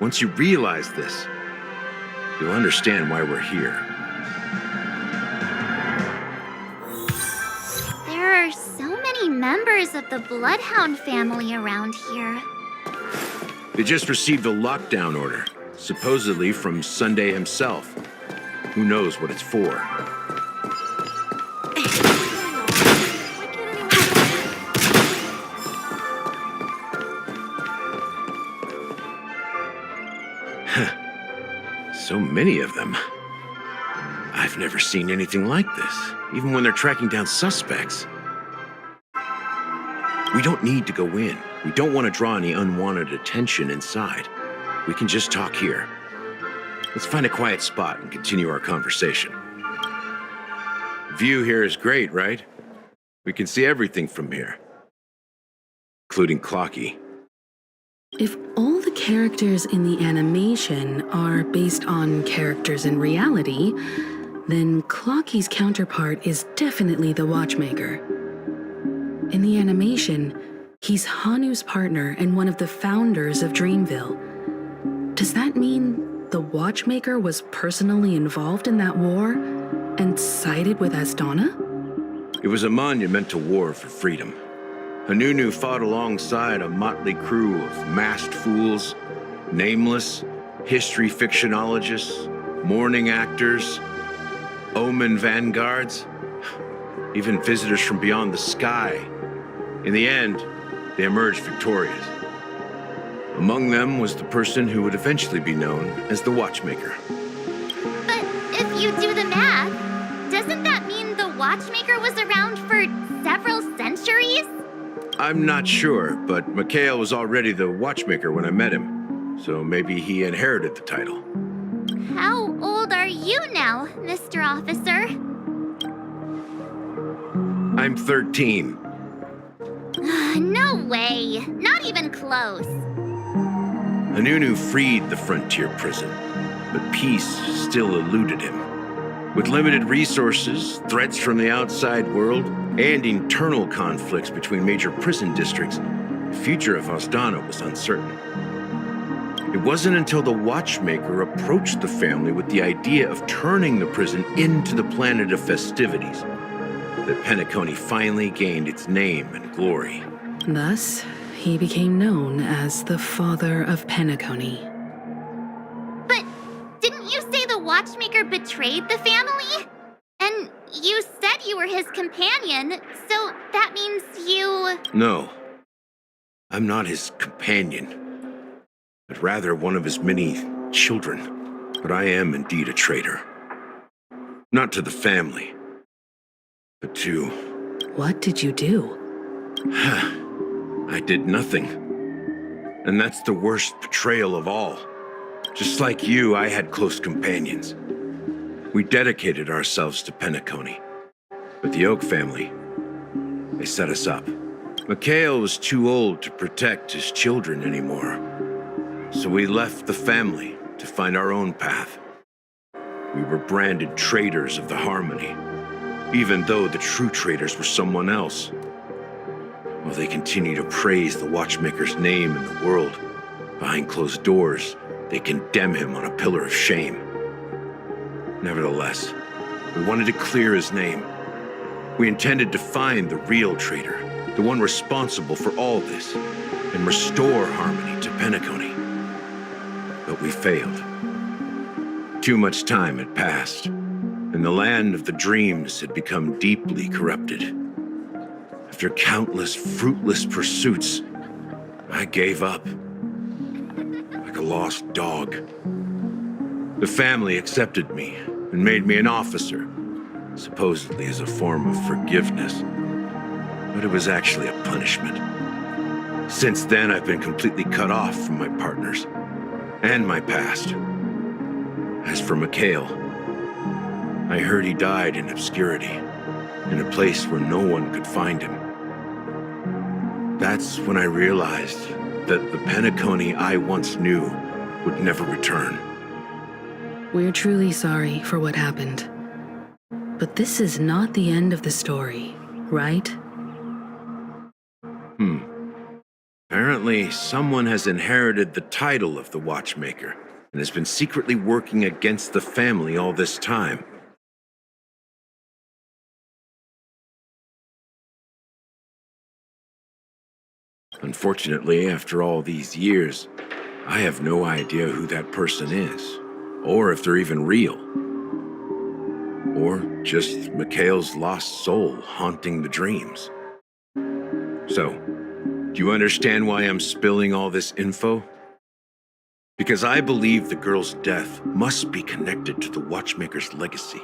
Once you realize this, you'll understand why we're here. There are so many members of the Bloodhound family around here. They just received a lockdown order, supposedly from Sunday himself. Who knows what it's for? So many of them. I've never seen anything like this, even when they're tracking down suspects. We don't need to go in. We don't want to draw any unwanted attention inside. We can just talk here. Let's find a quiet spot and continue our conversation. The view here is great, right? We can see everything from here, including Clocky. If all the characters in the animation are based on characters in reality, then Clocky's counterpart is definitely the Watchmaker. In the animation, he's Hanu's partner and one of the founders of Dreamville. Does that mean the Watchmaker was personally involved in that war and sided with Asdana? It was a monumental war for freedom. Hanunu fought alongside a motley crew of masked fools, nameless, history fictionologists, mourning actors, omen vanguards, even visitors from beyond the sky. In the end, they emerged victorious. Among them was the person who would eventually be known as the Watchmaker. But if you do the math, doesn't that mean the Watchmaker was around for several centuries? I'm not sure, but Mikhail was already the Watchmaker when I met him, so maybe he inherited the title. How old are you now, Mr. Officer? I'm 13. No way. Not even close. Anunu freed the frontier prison, but peace still eluded him. With limited resources, threats from the outside world, and internal conflicts between major prison districts, the future of Osdana was uncertain. It wasn't until the Watchmaker approached the family with the idea of turning the prison into the planet of festivities that Penacony finally gained its name and glory. Thus, he became known as the Father of Penacony. But didn't you say the Watchmaker betrayed the family? And you said you were his companion, so that means you... No, I'm not his companion, but rather one of his many children. But I am indeed a traitor. Not to the family, but to... What did you do? I did nothing. And that's the worst betrayal of all. Just like you, I had close companions. We dedicated ourselves to Penacony. But the Oak family, they set us up. Mikhail was too old to protect his children anymore. So we left the family to find our own path. We were branded traitors of the Harmony, even though the true traitors were someone else. While they continue to praise the Watchmaker's name in the world, behind closed doors, they condemn him on a pillar of shame. Nevertheless, we wanted to clear his name. We intended to find the real traitor, the one responsible for all this, and restore harmony to Penacony. But we failed. Too much time had passed, and the land of the dreams had become deeply corrupted. After countless fruitless pursuits, I gave up. Like a lost dog. The family accepted me and made me an officer, supposedly as a form of forgiveness. But it was actually a punishment. Since then, I've been completely cut off from my partners and my past. As for Mikhail, I heard he died in obscurity, in a place where no one could find him. That's when I realized that the Penacony I once knew would never return. We're truly sorry for what happened. But this is not the end of the story, right? Apparently, someone has inherited the title of the Watchmaker and has been secretly working against the family all this time. Unfortunately, after all these years, I have no idea who that person is, or if they're even real. Or just Mikhail's lost soul haunting the dreams. So, do you understand why I'm spilling all this info? Because I believe the girl's death must be connected to the Watchmaker's legacy.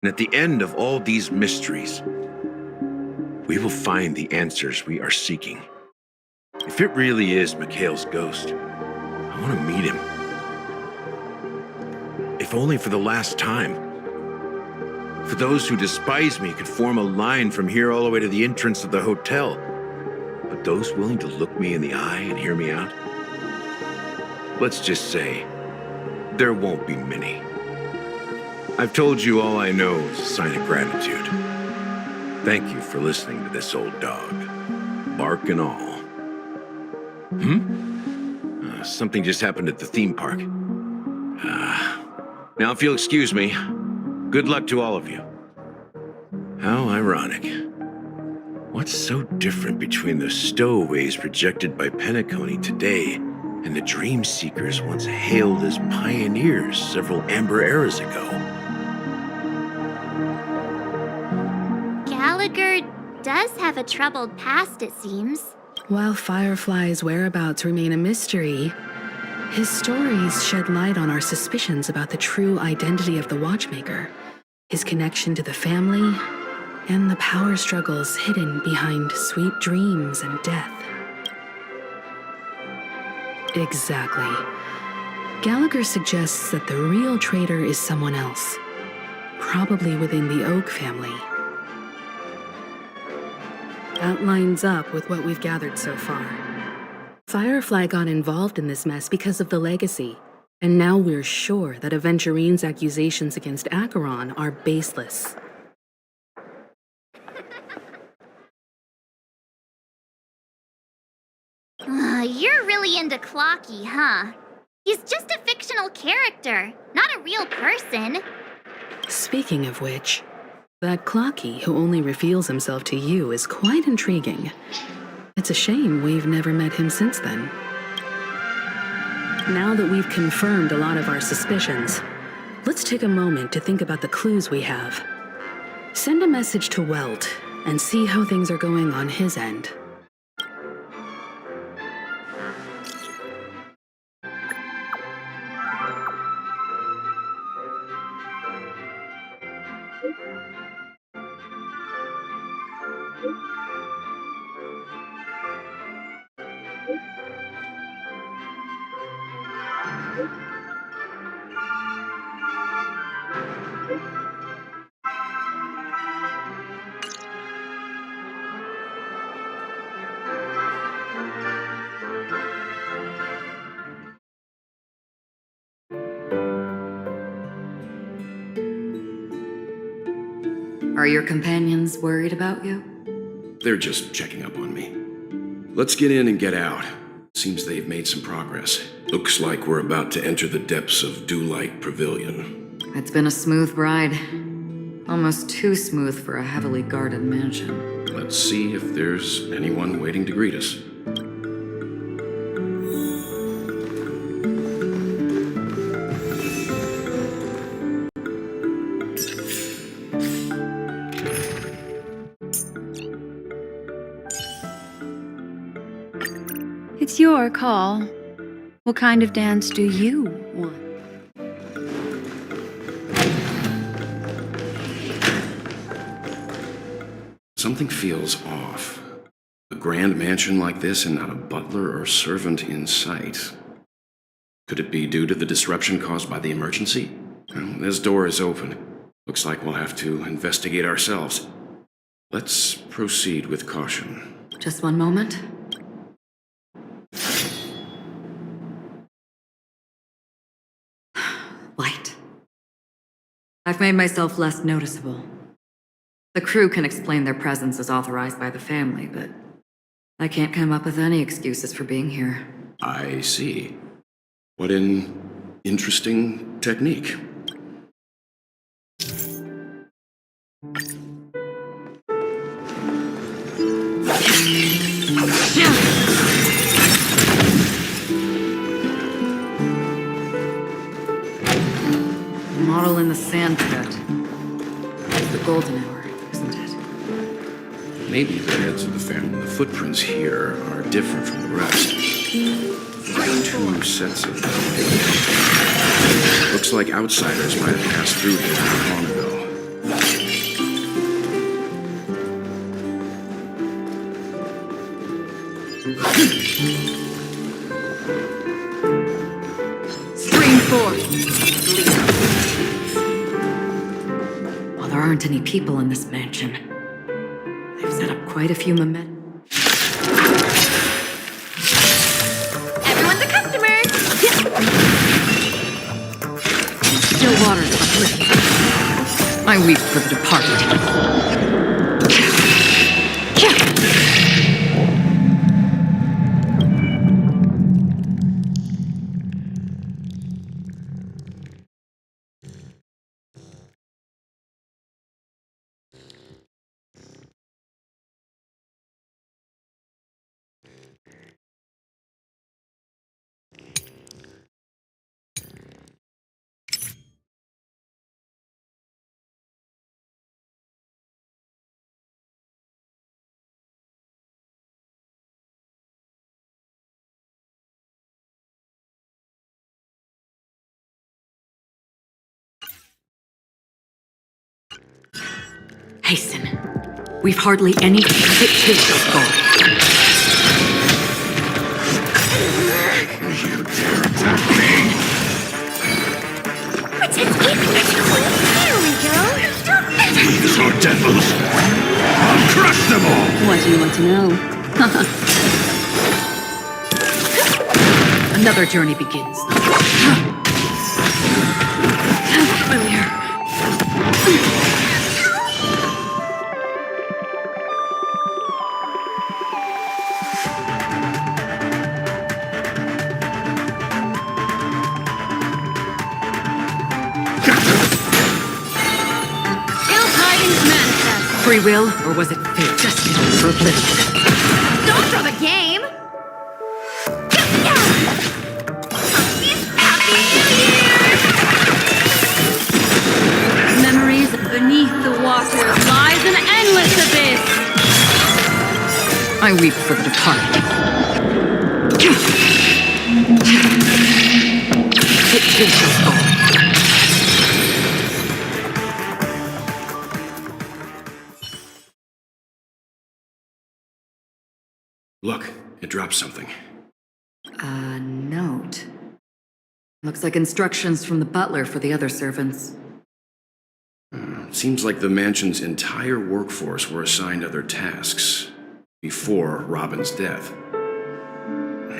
And at the end of all these mysteries, we will find the answers we are seeking. If it really is Mikhail's ghost, I want to meet him. If only for the last time. For those who despise me could form a line from here all the way to the entrance of the hotel. But those willing to look me in the eye and hear me out? Let's just say, there won't be many. I've told you all I know is a sign of gratitude. Thank you for listening to this old dog. Bark and all. Something just happened at the theme park. Now if you'll excuse me, good luck to all of you. How ironic. What's so different between the stowaways rejected by Penacony today and the dream seekers once hailed as pioneers several amber eras ago? Gallagher does have a troubled past, it seems. While Firefly's whereabouts remain a mystery, his stories shed light on our suspicions about the true identity of the Watchmaker, his connection to the family, and the power struggles hidden behind sweet dreams and death. Exactly. Gallagher suggests that the real traitor is someone else, probably within the Oak family. That lines up with what we've gathered so far. Firefly got involved in this mess because of the legacy, and now we're sure that Aventurine's accusations against Acheron are baseless. You're really into Clocky, huh? He's just a fictional character, not a real person. Speaking of which, that Clocky who only reveals himself to you is quite intriguing. It's a shame we've never met him since then. Now that we've confirmed a lot of our suspicions, let's take a moment to think about the clues we have. Send a message to Welt and see how things are going on his end. Are your companions worried about you? They're just checking up on me. Let's get in and get out. Seems they've made some progress. Looks like we're about to enter the depths of Dew-Light Pavilion. It's been a smooth ride. Almost too smooth for a heavily guarded mansion. Let's see if there's anyone waiting to greet us. It's your call. What kind of dance do you want? Something feels off. A grand mansion like this and not a butler or servant in sight. Could it be due to the disruption caused by the emergency? Well, this door is open. Looks like we'll have to investigate ourselves. Let's proceed with caution. Just one moment. Light. I've made myself less noticeable. The crew can explain their presence as authorized by the family, but I can't come up with any excuses for being here. I see. What an interesting technique. Model in the sand pit. It's the golden hour, isn't it? Maybe the heads of the family, the footprints here are different from the rest. Two sets of them. Looks like outsiders might have passed through here not long ago. Spring forth! While there aren't any people in this mansion, they've set up quite a few Everyone's a customer! Still waters uplifted. I weep for the departed. Hasten. We've hardly any time to kill this boy. You dare attack me? There we go! These are devils! I'll crush them all! What do you want to know? Another journey begins. Familiar. Free will, or was it fate? Destined for oblivion. Don't throw the game! Memories beneath the water lies an endless abyss! I weep for the departed. It finishes all. Look, it dropped something. A note. Looks like instructions from the butler for the other servants. Seems like the mansion's entire workforce were assigned other tasks before Robin's death.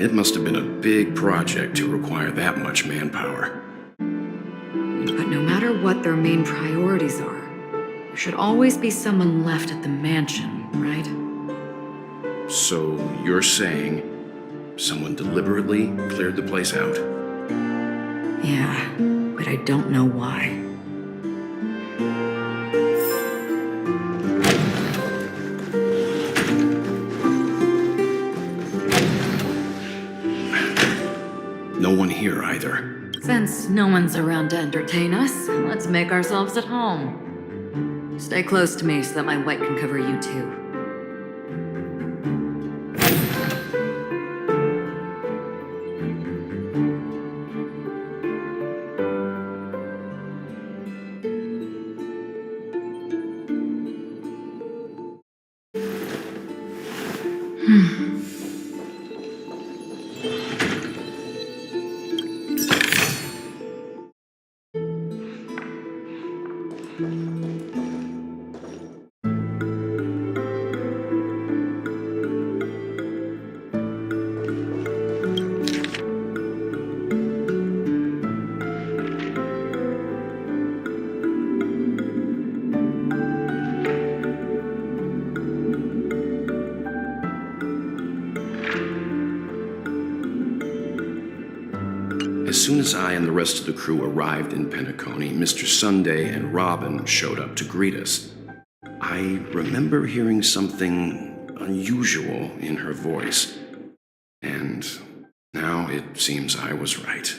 It must have been a big project to require that much manpower. But no matter what their main priorities are, there should always be someone left at the mansion, right? So you're saying someone deliberately cleared the place out? Yeah, but I don't know why. No one here either. Since no one's around to entertain us, let's make ourselves at home. Stay close to me so that my white can cover you too. As soon as I and the rest of the crew arrived in Penacony, Mr. Sunday and Robin showed up to greet us. I remember hearing something unusual in her voice, and now it seems I was right.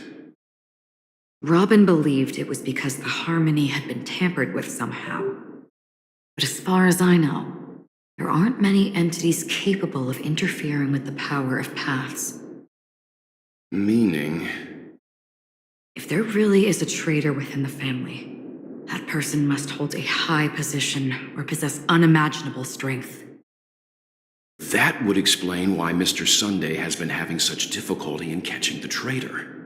Robin believed it was because the harmony had been tampered with somehow. But as far as I know, there aren't many entities capable of interfering with the power of paths. Meaning? If there really is a traitor within the family, that person must hold a high position or possess unimaginable strength. That would explain why Mr. Sunday has been having such difficulty in catching the traitor.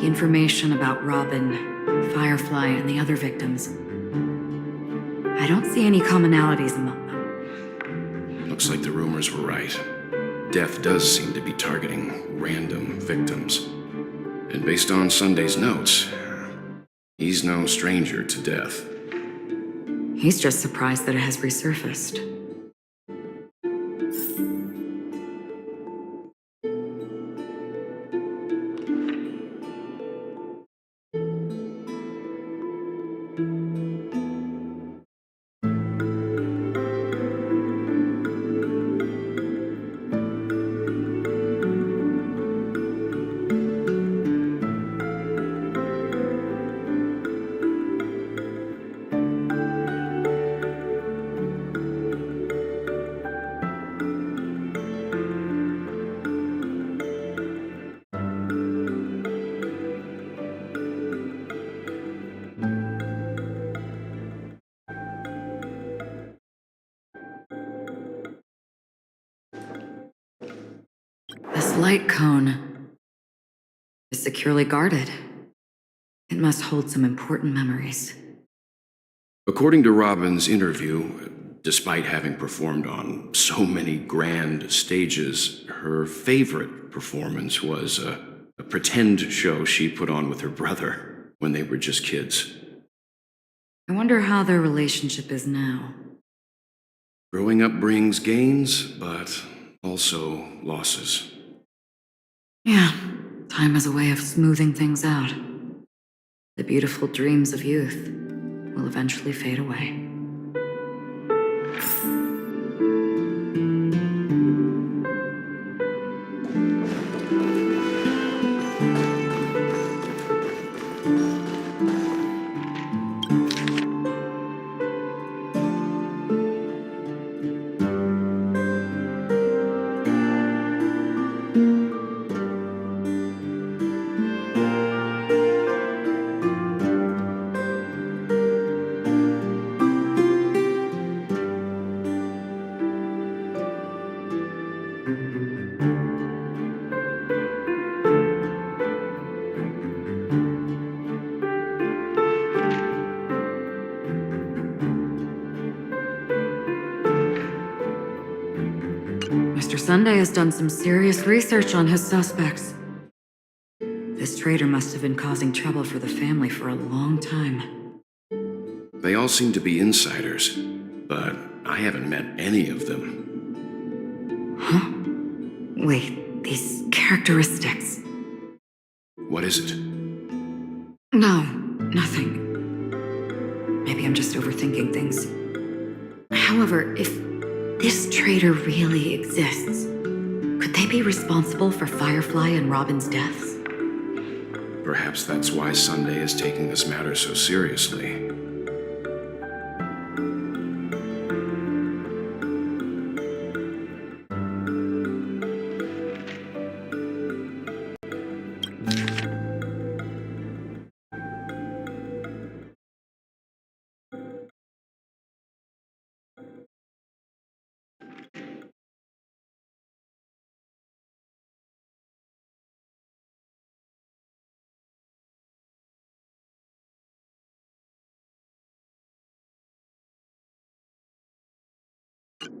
Information about Robin, Firefly, and the other victims. I don't see any commonalities among them. Looks like the rumors were right. Death does seem to be targeting random victims. And based on Sunday's notes, he's no stranger to death. He's just surprised that it has resurfaced. This light cone is securely guarded. It must hold some important memories. According to Robin's interview, despite having performed on so many grand stages, her favorite performance was a pretend show she put on with her brother when they were just kids. I wonder how their relationship is now. Growing up brings gains, but also losses. Yeah, time has a way of smoothing things out. The beautiful dreams of youth will eventually fade away. Mr. Sunday has done some serious research on his suspects. This traitor must have been causing trouble for the family for a long time. They all seem to be insiders, but I haven't met any of them. Huh? Wait, these characteristics. What is it? No, nothing. Maybe I'm just overthinking things. However, if this traitor really exists, could they be responsible for Firefly and Robin's deaths? Perhaps that's why Sunday is taking this matter so seriously.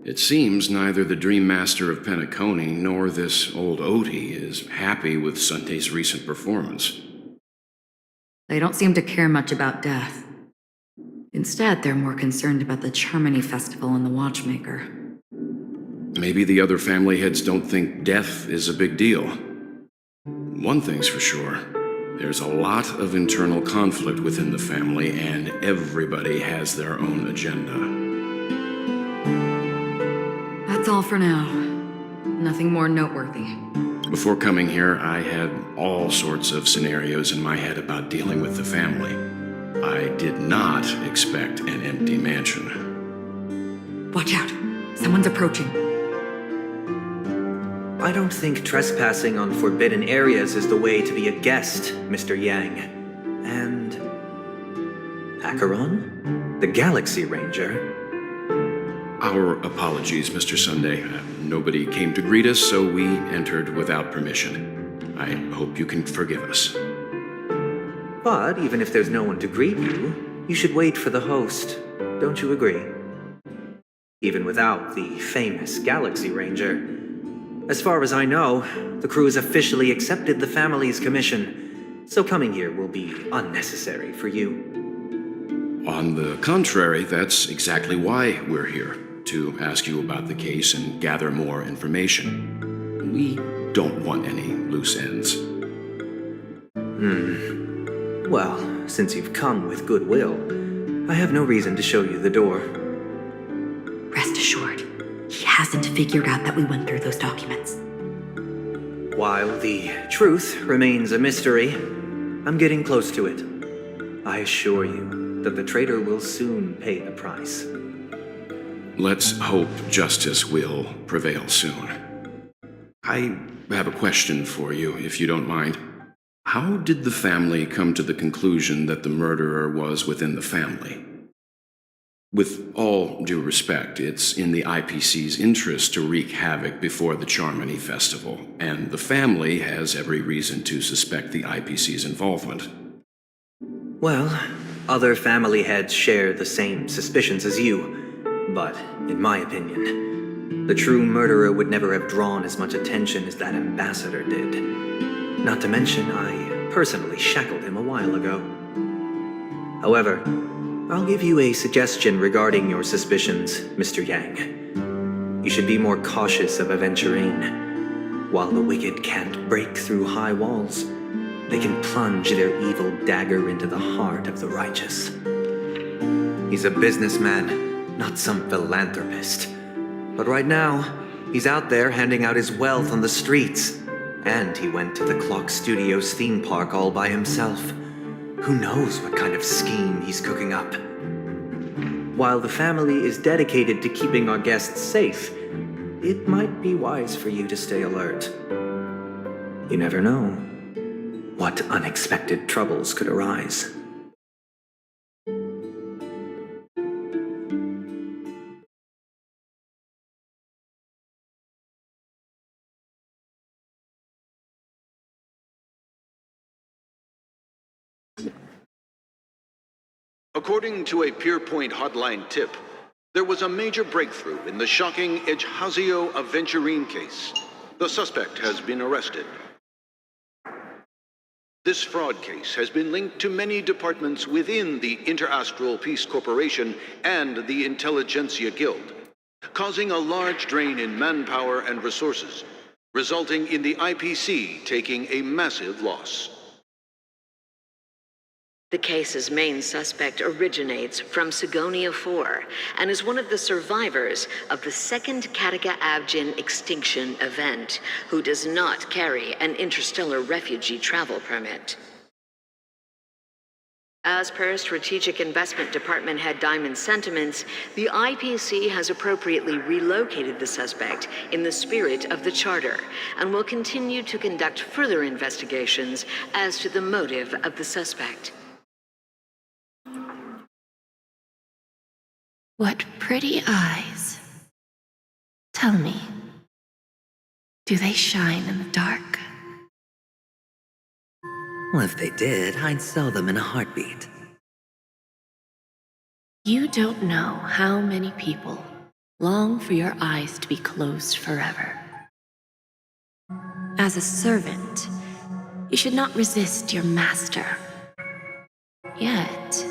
It seems neither the Dream Master of Penacony nor this old Odie is happy with Sunday's recent performance. They don't seem to care much about death. Instead, they're more concerned about the Charmony Festival and the Watchmaker. Maybe the other family heads don't think death is a big deal. One thing's for sure. There's a lot of internal conflict within the family, and everybody has their own agenda. That's all for now. Nothing more noteworthy. Before coming here, I had all sorts of scenarios in my head about dealing with the family. I did not expect an empty mansion. Watch out. Someone's approaching. I don't think trespassing on forbidden areas is the way to be a guest, Mr. Yang. And... Acheron? The Galaxy Ranger? Our apologies, Mr. Sunday. Nobody came to greet us, so we entered without permission. I hope you can forgive us. But even if there's no one to greet you, you should wait for the host. Don't you agree? Even without the famous Galaxy Ranger. As far as I know, the crew has officially accepted the family's commission, so coming here will be unnecessary for you. On the contrary, that's exactly why we're here, to ask you about the case and gather more information. We don't want any loose ends. Well, since you've come with goodwill, I have no reason to show you the door. Rest assured, he hasn't figured out that we went through those documents. While the truth remains a mystery, I'm getting close to it. I assure you that the traitor will soon pay the price. Let's hope justice will prevail soon. I have a question for you, if you don't mind. How did the family come to the conclusion that the murderer was within the family? With all due respect, it's in the IPC's interest to wreak havoc before the Charmony Festival, and the family has every reason to suspect the IPC's involvement. Well, other family heads share the same suspicions as you, but in my opinion, the true murderer would never have drawn as much attention as that ambassador did. Not to mention, I personally shackled him a while ago. However, I'll give you a suggestion regarding your suspicions, Mr. Yang. You should be more cautious of Aventurine. While the wicked can't break through high walls, they can plunge their evil dagger into the heart of the righteous. He's a businessman, not some philanthropist. But right now, he's out there handing out his wealth on the streets. And he went to the Clock Studios theme park all by himself. Who knows what kind of scheme he's cooking up? While the family is dedicated to keeping our guests safe, it might be wise for you to stay alert. You never know what unexpected troubles could arise. According to a Pierpoint hotline tip, there was a major breakthrough in the shocking Ejhazio Aventurine case. The suspect has been arrested. This fraud case has been linked to many departments within the Interastral Peace Corporation and the Intelligentsia Guild, causing a large drain in manpower and resources, resulting in the IPC taking a massive loss. The case's main suspect originates from Sigonia 4 and is one of the survivors of the second Kataka-Abjin extinction event, who does not carry an interstellar refugee travel permit. As per Strategic Investment Department Head Diamond's sentiments, the IPC has appropriately relocated the suspect in the spirit of the Charter and will continue to conduct further investigations as to the motive of the suspect. What pretty eyes. Tell me, do they shine in the dark? Well, if they did, I'd sell them in a heartbeat. You don't know how many people long for your eyes to be closed forever. As a servant, you should not resist your master. Yet,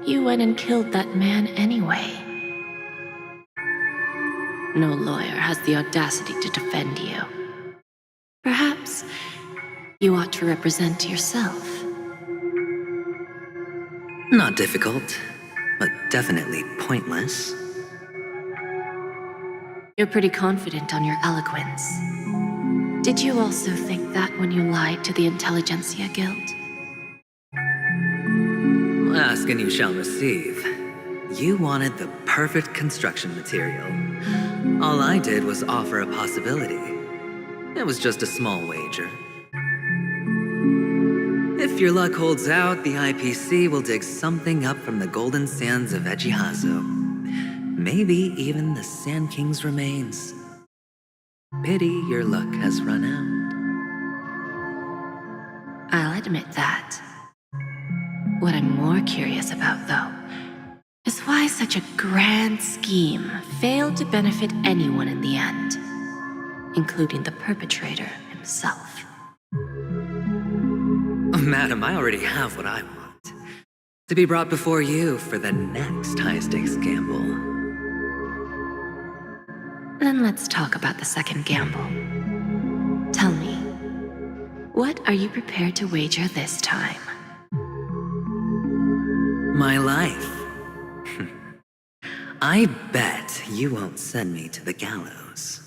you went and killed that man anyway. No lawyer has the audacity to defend you. Perhaps you ought to represent yourself. Not difficult, but definitely pointless. You're pretty confident on your eloquence. Did you also think that when you lied to the Intelligentsia Guild? Ask and you shall receive. You wanted the perfect construction material. All I did was offer a possibility. It was just a small wager. If your luck holds out, the IPC will dig something up from the golden sands of Ejhazio. Maybe even the Sand King's remains. Pity your luck has run out. I'll admit that. What I'm more curious about, though, is why such a grand scheme failed to benefit anyone in the end, including the perpetrator himself. Madam, I already have what I want. To be brought before you for the next high-stakes gamble. Then let's talk about the second gamble. Tell me, what are you prepared to wager this time? My life. I bet you won't send me to the gallows.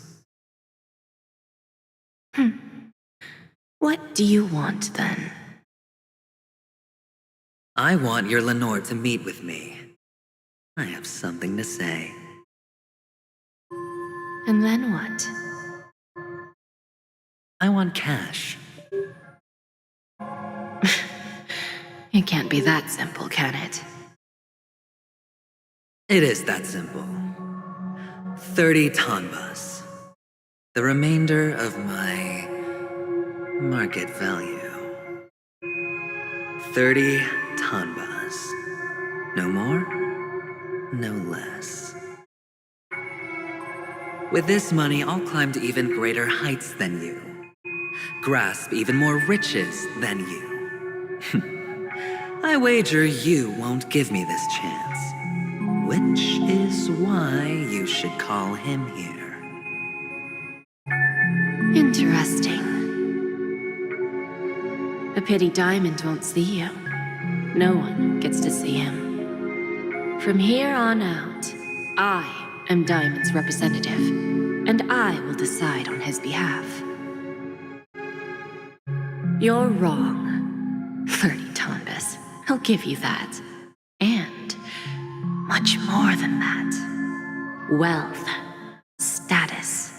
What do you want, then? I want your Lenore to meet with me. I have something to say. And then what? I want cash. It can't be that simple, can it? It is that simple. 30 tanbas. The remainder of my market value. 30 tanbas. No more, no less. With this money, I'll climb to even greater heights than you. Grasp even more riches than you. I wager you won't give me this chance. Which is why you should call him here. Interesting. A pity Diamond won't see you. No one gets to see him. From here on out, I am Diamond's representative, and I will decide on his behalf. You're wrong. 30 tanbas. I'll give you that. And much more than that. Wealth, status,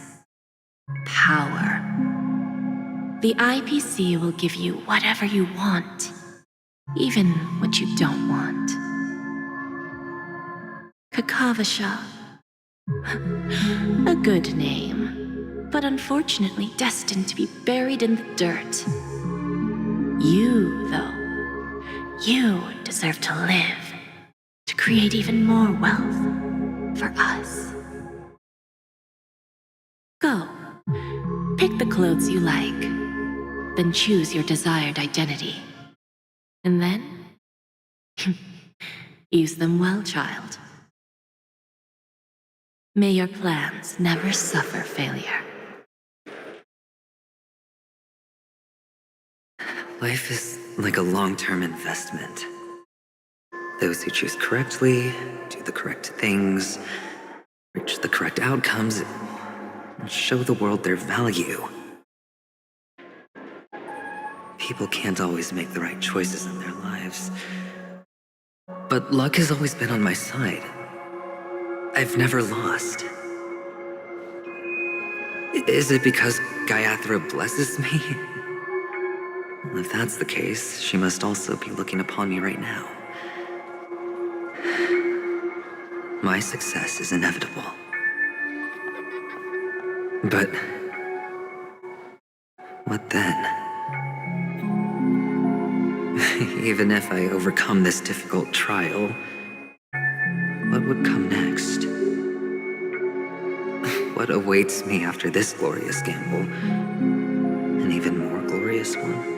power. The IPC will give you whatever you want, even what you don't want. Kakavasha. A good name, but unfortunately destined to be buried in the dirt. You, though, you deserve to live, to create even more wealth for us. Go, pick the clothes you like, then choose your desired identity. And then, use them well, child. May your plans never suffer failure. Life is like a long-term investment. Those who choose correctly, do the correct things, reach the correct outcomes, and show the world their value. People can't always make the right choices in their lives. But luck has always been on my side. I've never lost. Is it because Gayatri blesses me? If that's the case, she must also be looking upon me right now. My success is inevitable. But what then? Even if I overcome this difficult trial, what would come next? What awaits me after this glorious gamble? An even more glorious one?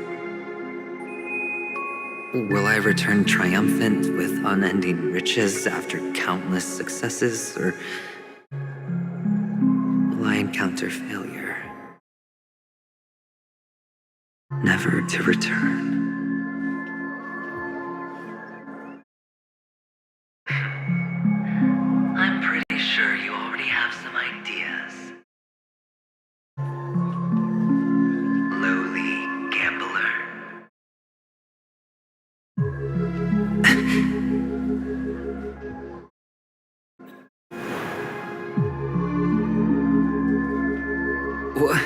Will I return triumphant with unending riches after countless successes, or will I encounter failure, never to return? I'm pretty sure you already have some ideas. Lowly gambler. What?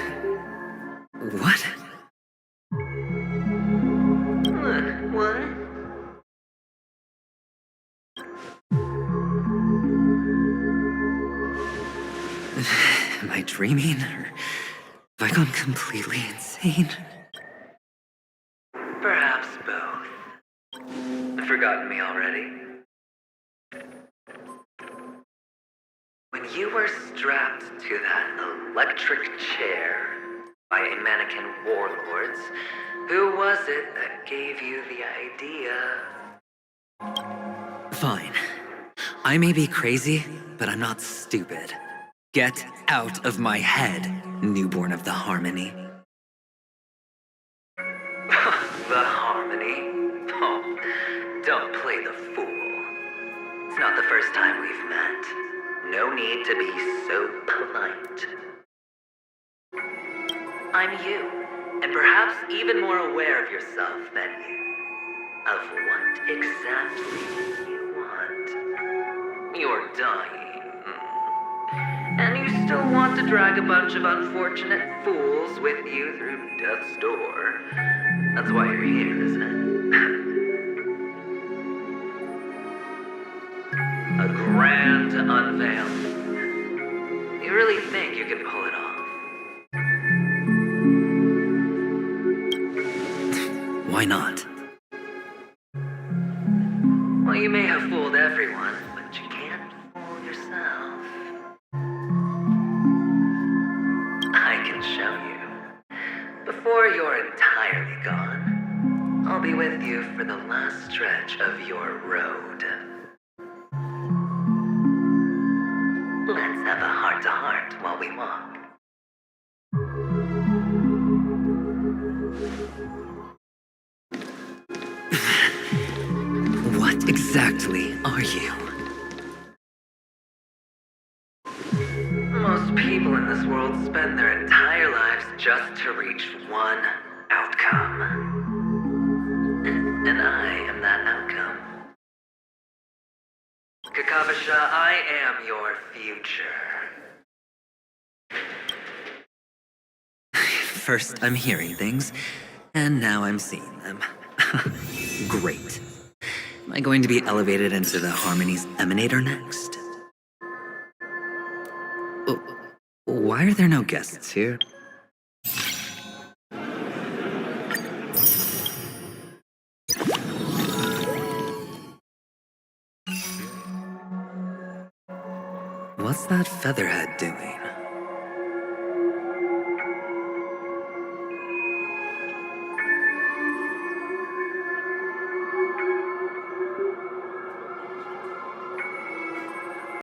What? Am I dreaming, or have I gone completely insane? Perhaps both. Forgotten me already? When you were strapped to that electric chair by a mannequin warlords, who was it that gave you the idea? Fine. I may be crazy, but I'm not stupid. Get out of my head, newborn of the Harmony. The Harmony? Oh, don't play the fool. It's not the first time we've met. No need to be so polite. I'm you, and perhaps even more aware of yourself than you. Of what exactly you want. You're dying. And you still want to drag a bunch of unfortunate fools with you through death's door. That's why you're here, isn't it? A grand unveil. You really think you can pull it off? Why not? Well, you may have fooled everyone, but you can't fool yourself. I can show you. Before you're entirely gone, I'll be with you for the last stretch of your road. Let's have a heart-to-heart while we walk. What exactly are you? Most people in this world spend their entire lives just to reach one outcome. And I am that outcome. Kakavasha, I am your future. First, I'm hearing things, and now I'm seeing them. Great. Am I going to be elevated into the Harmony's Emanator next? Oh, why are there no guests here? What's that featherhead doing?